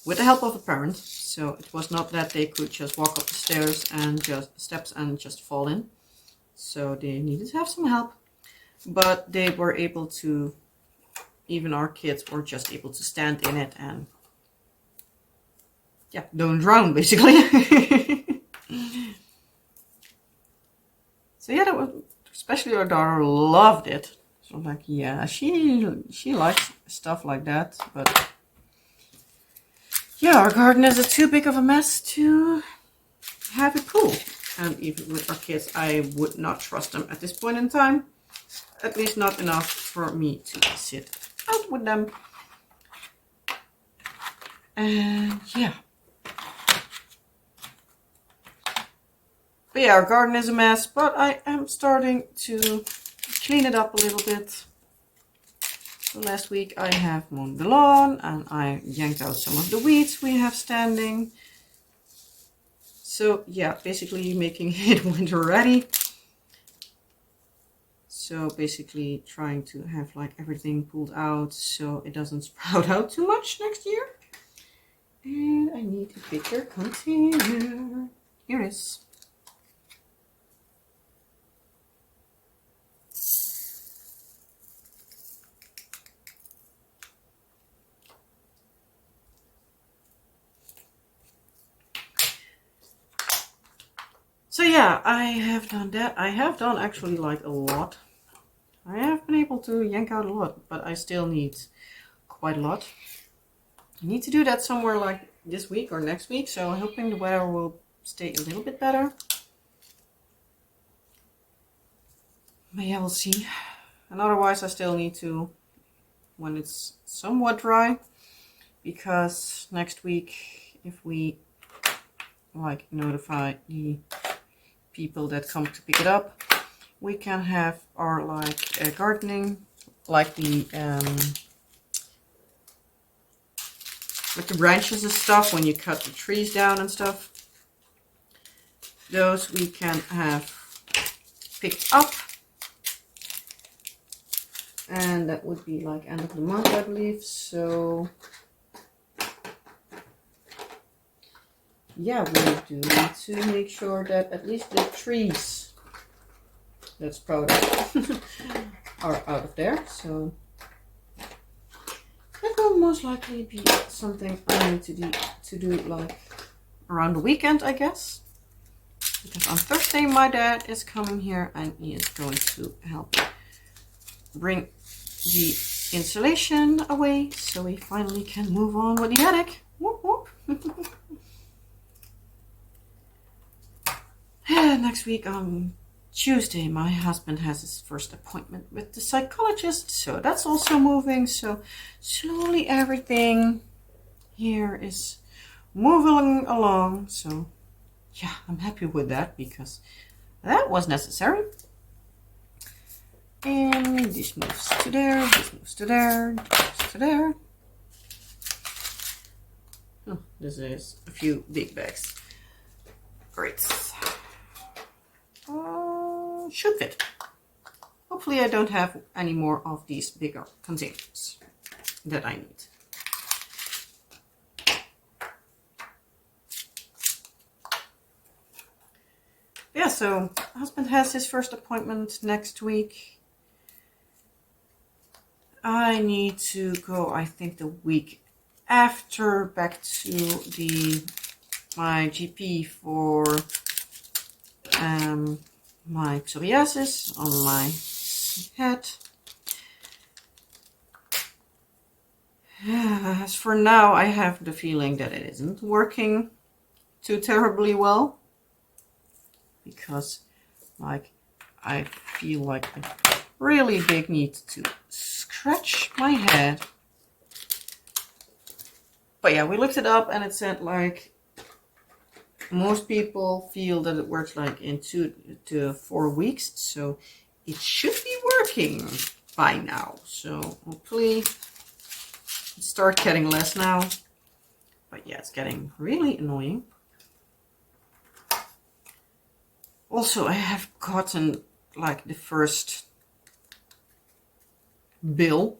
with the help of a parent. So it was not that they could just walk up the stairs and just fall in. So they needed to have some help, but they were able to, even our kids were just able to stand in it and yeah, don't drown basically. So yeah, that was, especially our daughter loved it. So like, yeah, she likes stuff like that, but yeah, our garden is too big of a mess to have a pool. And even with our kids, I would not trust them at this point in time. At least not enough for me to sit out with them. And yeah. But yeah, our garden is a mess, but I am starting to clean it up a little bit. So last week I have mown the lawn and I yanked out some of the weeds we have standing. So yeah, basically making it winter ready. So basically trying to have like everything pulled out so it doesn't sprout out too much next year. And I need a bigger container. Here it is. So yeah, I have done that. I have done actually like a lot. I have been able to yank out a lot, but I still need quite a lot. I need to do that somewhere like this week or next week, so I'm hoping the weather will stay a little bit better. But yeah, we'll see. And otherwise I still need to, when it's somewhat dry, because next week if we like notify the people that come to pick it up, we can have our like gardening, like the with the branches and stuff, when you cut the trees down and stuff, those we can have picked up, and that would be like end of the month, I believe. So yeah, we do need to make sure that at least the trees that sprout are out of there. So that will most likely be something I need to do like around the weekend, I guess. Because on Thursday my dad is coming here and he is going to help bring the insulation away so we finally can move on with the attic. Whoop whoop. Next week on Tuesday, my husband has his first appointment with the psychologist, so that's also moving. So slowly everything here is moving along. So yeah, I'm happy with that because that was necessary. And this moves to there, this moves to there, this moves to there. Oh, this is a few big bags. Great. Should fit. Hopefully I don't have any more of these bigger containers that I need. Yeah, so husband has his first appointment next week. I need to go, I think, the week after back to my GP for my psoriasis on my head. As for now, I have the feeling that it isn't working too terribly well, because like I feel like a really big need to scratch my head. But yeah, we looked it up and it said like most people feel that it works like in 2 to 4 weeks, so it should be working by now. So hopefully should start getting less now. But yeah, it's getting really annoying. Also, I have gotten like the first bill,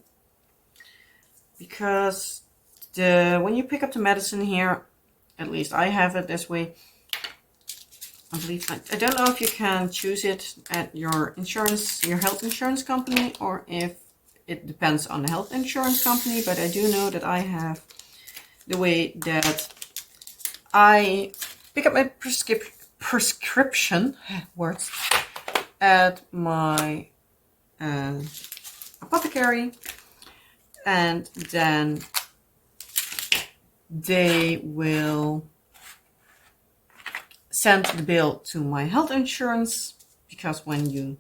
because when you pick up the medicine here, at least I have it this way. I believe I don't know if you can choose it at your insurance, your health insurance company, or if it depends on the health insurance company. But I do know that I have the way that I pick up my prescription words at my apothecary, and then they will send the bill to my health insurance, because when you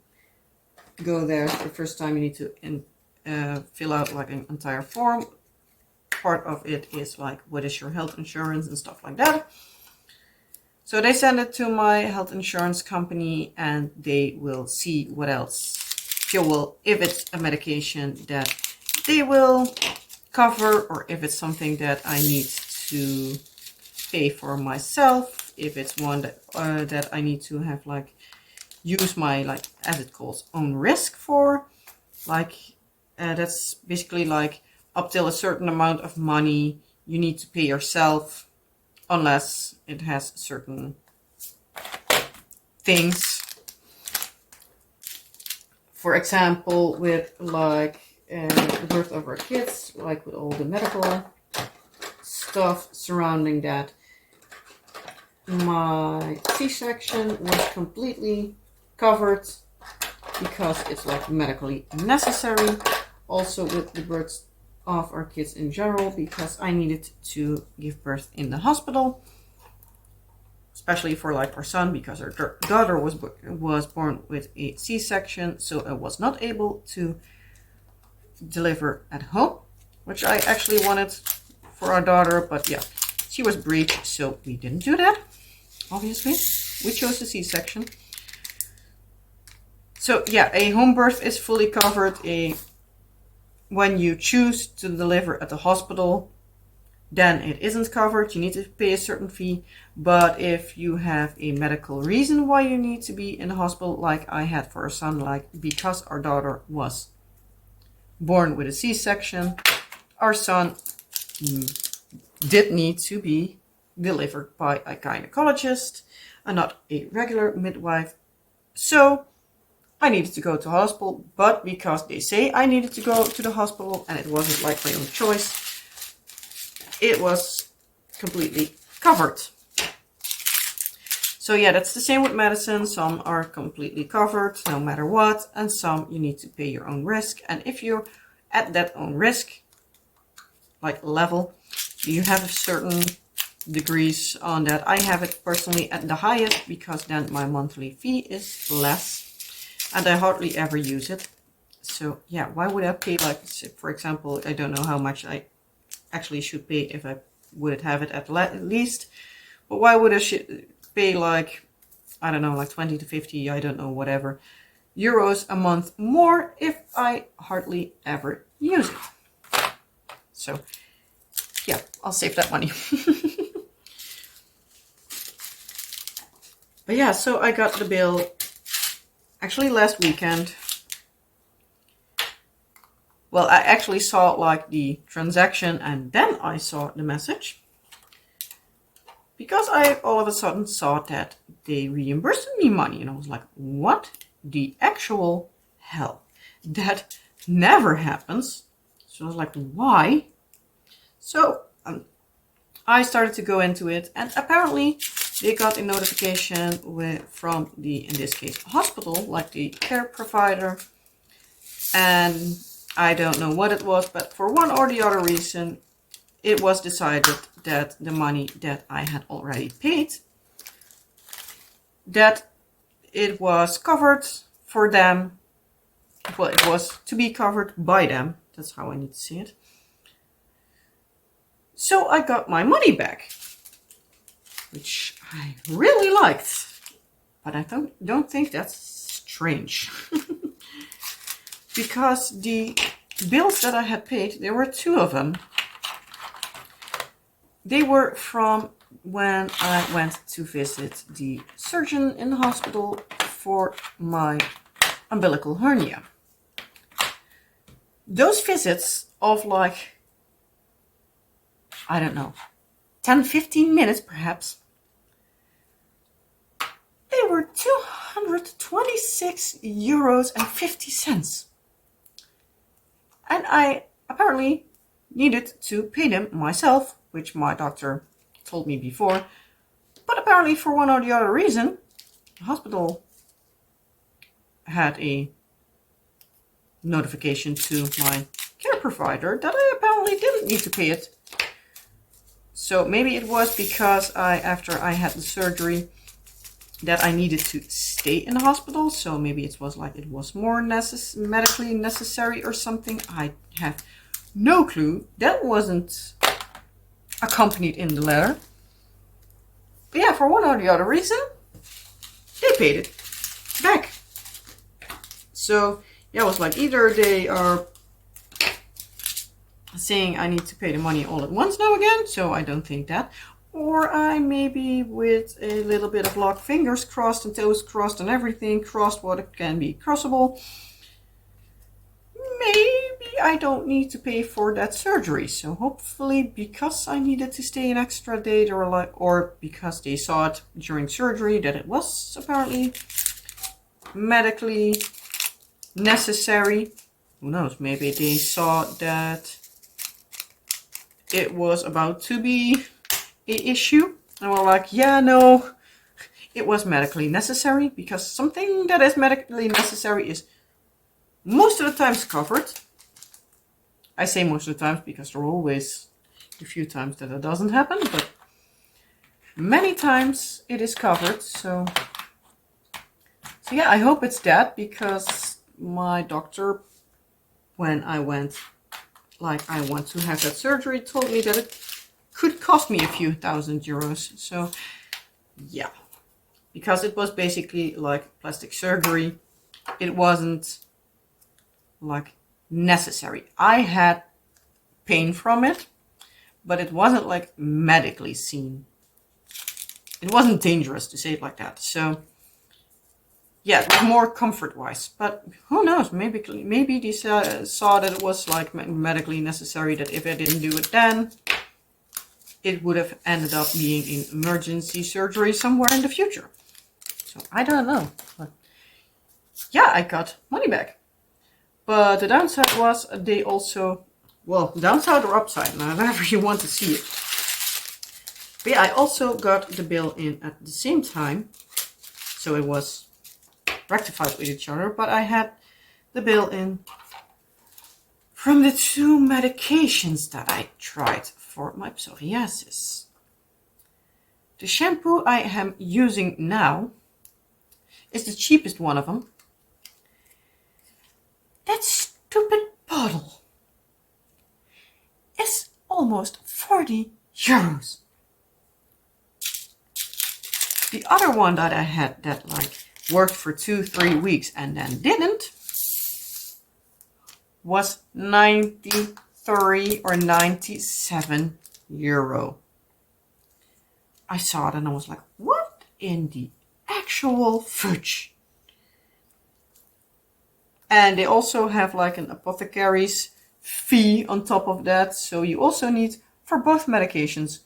go there the first time you need to fill out like an entire form. Part of it is like, what is your health insurance and stuff like that. So they send it to my health insurance company, and they will see what else, if it's a medication that they will cover, or if it's something that I need to pay for myself, if it's one that I need to have like use my, like, as it calls, own risk for, like that's basically like up till a certain amount of money you need to pay yourself, unless it has certain things. For example, with like the birth of our kids, like with all the medical stuff surrounding that, my C-section was completely covered because it's like medically necessary. Also with the births of our kids in general, because I needed to give birth in the hospital, especially for like our son, because our daughter was born with a C-section, so I was not able to deliver at home, which I actually wanted for our daughter, but yeah, she was breech, so we didn't do that. Obviously, we chose a C-section. So yeah, a home birth is fully covered. When you choose to deliver at the hospital, then it isn't covered. You need to pay a certain fee. But if you have a medical reason why you need to be in the hospital, like I had for our son, like because our daughter was born with a C-section, our son did need to be delivered by a gynecologist and not a regular midwife. So I needed to go to hospital, but because they say I needed to go to the hospital and it wasn't like my own choice, it was completely covered. So yeah, that's the same with medicine. Some are completely covered no matter what, and some you need to pay your own risk. And if you're at that own risk, like level, you have certain degrees on that. I have it personally at the highest, because then my monthly fee is less. And I hardly ever use it. So yeah, why would I pay, like, for example, I don't know how much I actually should pay if I would have it at least. But why would I pay like, I don't know, like 20 to 50, I don't know, whatever, euros a month more if I hardly ever use it. So yeah, I'll save that money. But yeah, so I got the bill actually last weekend. Well, I actually saw like the transaction and then I saw the message, because I all of a sudden saw that they reimbursed me money, and I was like, what the actual hell? That never happens. So I was like, why? So I started to go into it, and apparently they got a notification from the, in this case, hospital, like the care provider. And I don't know what it was, but for one or the other reason, it was decided that the money that I had already paid, that it was covered for them. Well, it was to be covered by them. That's how I need to see it. So I got my money back, which I really liked, but I don't think that's strange. Because the bills that I had paid, there were two of them, they were from when I went to visit the surgeon in the hospital for my umbilical hernia. Those visits of like, I don't know, 10-15 minutes perhaps, they were €226.50. And I apparently needed to pay them myself, which my doctor told me before. But apparently for one or the other reason, the hospital had a notification to my care provider that I apparently didn't need to pay it. So maybe it was because after I had the surgery, that I needed to stay in the hospital. So maybe it was like it was more medically necessary or something. I have no clue. That wasn't accompanied in the letter. But yeah, for one or the other reason, they paid it back. So yeah, it was like either they are saying I need to pay the money all at once now again, so I don't think that. Or I maybe with a little bit of luck, fingers crossed and toes crossed and everything crossed what can be crossable, maybe I don't need to pay for that surgery. So hopefully, because I needed to stay an extra day or because they saw it during surgery that it was apparently medically necessary. Who knows, maybe they saw that it was about to be an issue and were like, yeah, no, it was medically necessary, because something that is medically necessary is most of the times covered. I say most of the times because there are always a few times that it doesn't happen, but many times it is covered. So yeah, I hope it's that, because my doctor, when I went, like I want to have that surgery, told me that it could cost me a few €1,000. So yeah, because it was basically like plastic surgery. It wasn't like necessary. I had pain from it, but it wasn't like medically seen. It wasn't dangerous, to say it like that. So yeah, it was more comfort wise, but who knows, maybe they saw that it was like medically necessary, that if I didn't do it then, it would have ended up being in emergency surgery somewhere in the future. So I don't know, but yeah, I got money back. But the downside was they also, well, downside or upside, however you want to see it. But yeah, I also got the bill in at the same time, so it was rectified with each other, but I had the bill in from the 2 medications that I tried for my psoriasis. The shampoo I am using now is the cheapest one of them. That stupid bottle is almost €40. The other one that I had that like worked for 2-3 weeks and then didn't was €93 or €97. I saw it and I was like, what in the actual fudge? And they also have like an apothecary's fee on top of that. So you also need, for both medications,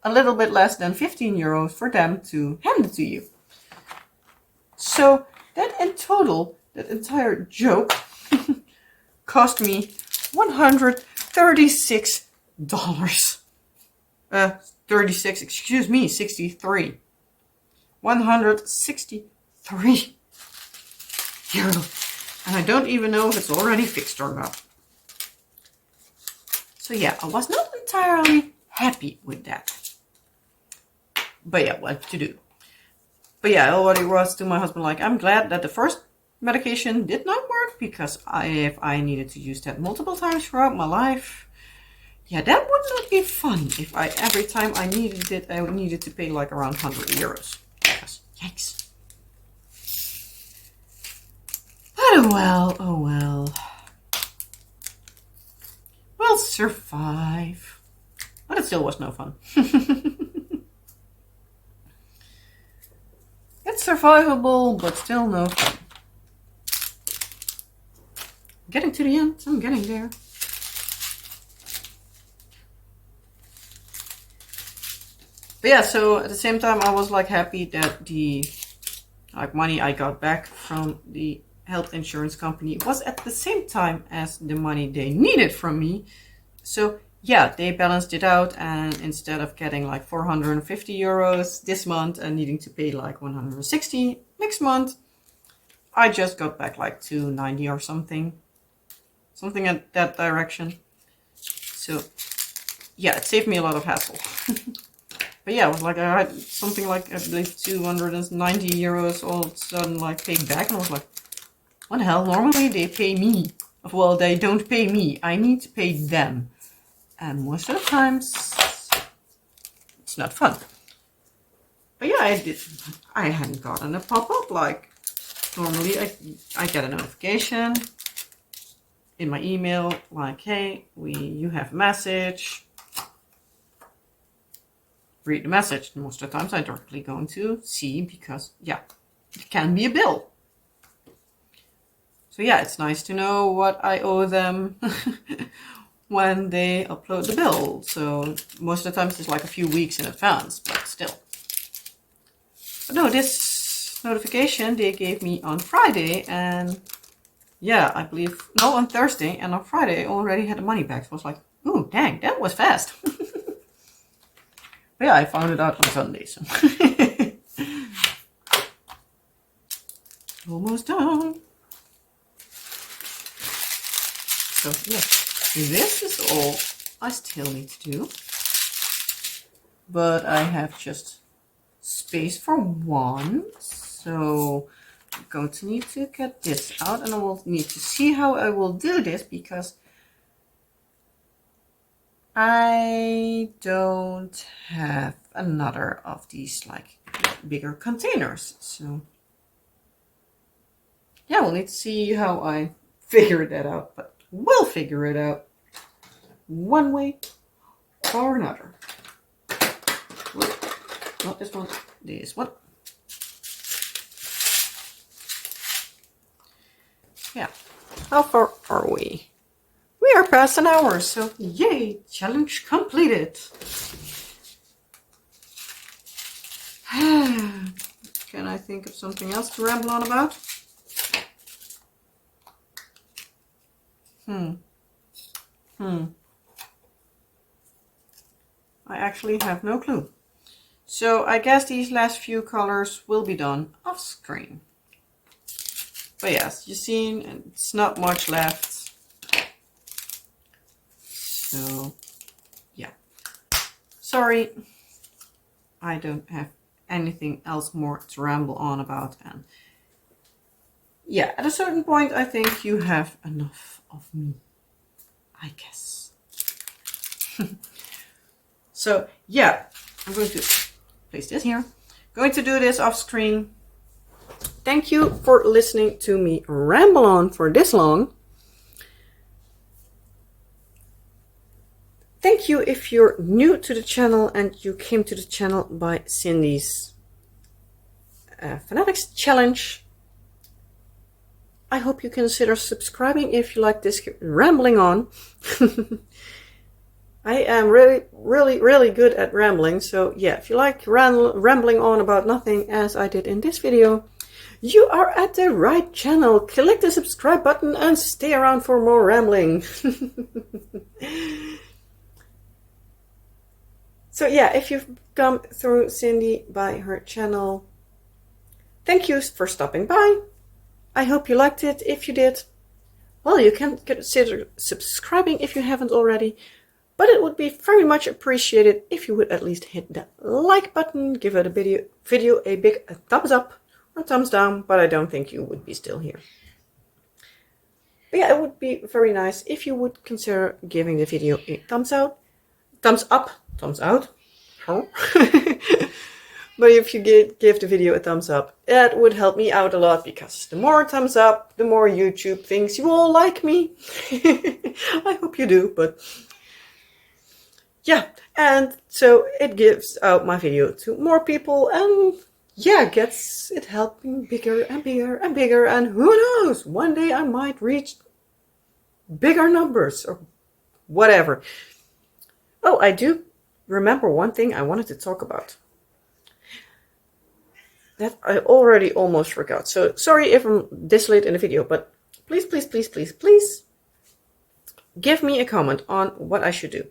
a little bit less than €15 for them to hand it to you. So that in total, that entire joke cost me $136. 63. €163. And I don't even know if it's already fixed or not. So yeah, I was not entirely happy with that. But yeah, what to do? But yeah, I already was to my husband like, I'm glad that the first medication did not work, because if I needed to use that multiple times throughout my life, yeah, that would not be fun. If every time I needed it, I needed to pay like around €100. Because, yikes. But oh well, oh well. We'll survive. But it still was no fun. It's survivable, but still no fun. Getting to the end, I'm getting there. But yeah, so at the same time I was like happy that the money I got back from the health insurance company was at the same time as the money they needed from me. So yeah, they balanced it out, and instead of getting like 450 euros this month and needing to pay like 160 next month, I just got back like 290 or something at that direction. So yeah, it saved me a lot of hassle. But yeah, it was like I had something like, I believe 290 euros all of a sudden like paid back, and I was like, what the hell? Normally they pay me. Well, they don't pay me. I need to pay them. And most of the times, it's not fun. But yeah, I hadn't gotten a pop-up. Like, normally I get a notification in my email, like, hey, you have a message. Read the message. Most of the times I directly going to see, because, yeah, it can be a bill. So yeah, it's nice to know what I owe them when they upload the bill. So most of the times it's like a few weeks in advance, but still. But no, this notification they gave me on Friday, and yeah, I believe, no, on Thursday, and on Friday I already had the money back. So I was like, ooh, dang, that was fast. But yeah, I found it out on Sunday, so. Almost done. So yeah, this is all I still need to do. But I have just space for one. So I'm going to need to get this out, and I will need to see how I will do this, because I don't have another of these like bigger containers. So yeah, we'll need to see how I figure that out, but we'll figure it out one way or another. Not this one, this one. Yeah, how far are we? We are past an hour, so yay, challenge completed. Can I think of something else to ramble on about? I actually have no clue. So I guess these last few colors will be done off screen. But yes, you've seen it's not much left. So yeah, sorry, I don't have anything else more to ramble on about. And yeah, at a certain point I think you have enough of me, I guess. So yeah, I'm going to place this here. Going to do this off screen. Thank you for listening to me ramble on for this long. Thank you if you're new to the channel and you came to the channel by Cindy's Fanatics Challenge. I hope you consider subscribing if you like this rambling on. I am really good at rambling. So yeah, if you like rambling on about nothing as I did in this video, you are at the right channel. Click the subscribe button and stay around for more rambling. So yeah, if you've come through Cindy by her channel, thank you for stopping by. I hope you liked it. If you did, well, you can consider subscribing if you haven't already. But it would be very much appreciated if you would at least hit that like button, give it a video a big thumbs up or thumbs down, but I don't think you would be still here. But yeah, it would be very nice if you would consider giving the video a thumbs up, thumbs out. Oh. But if you give the video a thumbs up, that would help me out a lot, because the more thumbs up, the more YouTube thinks you all like me. I hope you do, but yeah, and so it gives out my video to more people, and yeah, gets it helping bigger and bigger and bigger, and who knows, one day I might reach bigger numbers or whatever. Oh, I do remember one thing I wanted to talk about that I already almost forgot. So sorry if I'm this late in the video, but please, please, please, please, please give me a comment on what I should do.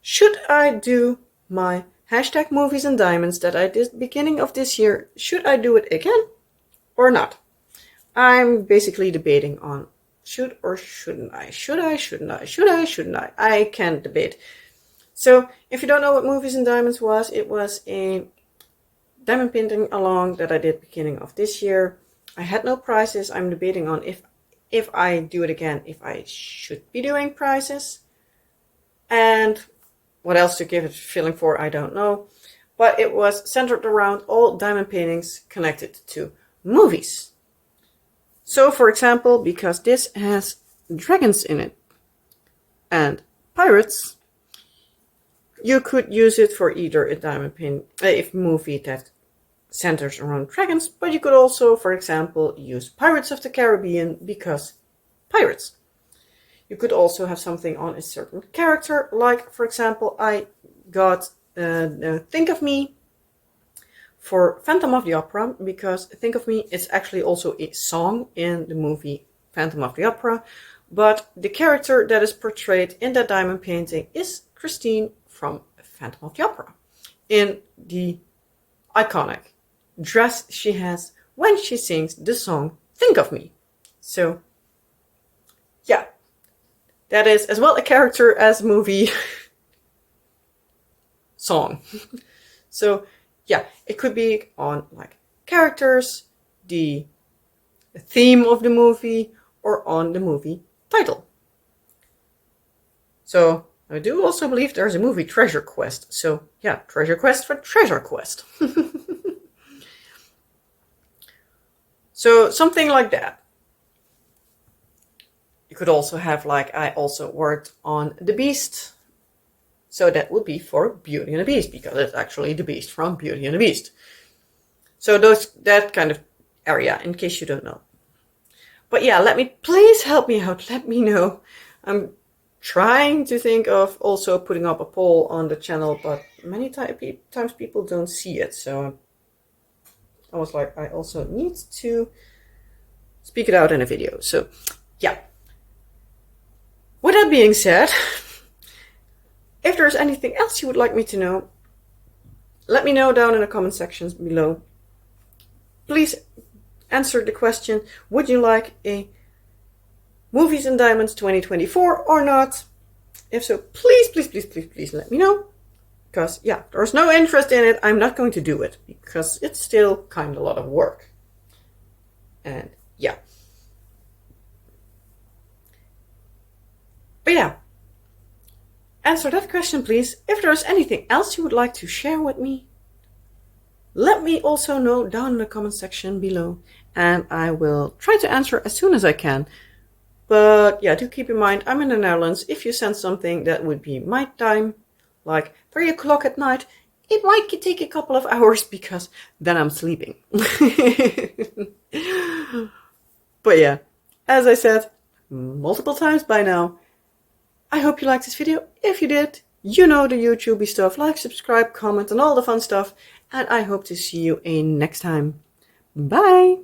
Should I do my hashtag movies and diamonds that I did beginning of this year? Should I do it again or not? I'm basically debating on should or shouldn't I? Should I, shouldn't I? Should I, shouldn't I? I can't debate. So if you don't know what movies and diamonds was, it was a diamond painting along that I did beginning of this year. I had no prizes. I'm debating on if I do it again, if I should be doing prizes. And what else to give it feeling for, I don't know. But it was centered around all diamond paintings connected to movies. So for example, because this has dragons in it and pirates, you could use it for either a diamond painting, a movie that centers around dragons, but you could also, for example, use Pirates of the Caribbean because pirates. You could also have something on a certain character, like, for example, I got Think of Me for Phantom of the Opera, because Think of Me is actually also a song in the movie Phantom of the Opera, but the character that is portrayed in that diamond painting is Christine from Phantom of the Opera, in the iconic dress she has when she sings the song Think of Me. So, yeah, that is as well a character as movie song. So, yeah, it could be on like characters, the theme of the movie, or on the movie title. So, I do also believe there's a movie Treasure Quest. So, yeah, Treasure Quest for Treasure Quest. So, something like that. You could also have, like, I also worked on The Beast. So that would be for Beauty and the Beast, because it's actually the Beast from Beauty and the Beast. So that kind of area, in case you don't know. But yeah, please help me out. Let me know. I'm trying to think of also putting up a poll on the channel, but many times people don't see it. So I was like, I also need to speak it out in a video. So yeah. With that being said, if there's anything else you would like me to know, let me know down in the comment sections below. Please answer the question, would you like a Movies and Diamonds 2024 or not? If so, please, please, please, please, please let me know. Because, yeah, there's no interest in it. I'm not going to do it because it's still kind of a lot of work. And, yeah. But, yeah. Answer that question, please. If there's anything else you would like to share with me, let me also know down in the comment section below. And I will try to answer as soon as I can. But, yeah, do keep in mind, I'm in the Netherlands. If you send something that would be my time, like 3 o'clock at night, it might take a couple of hours because then I'm sleeping. But yeah, as I said multiple times by now, I hope you liked this video. If you did, you know the YouTubey stuff, like, subscribe, comment, and all the fun stuff. And I hope to see you next time. Bye!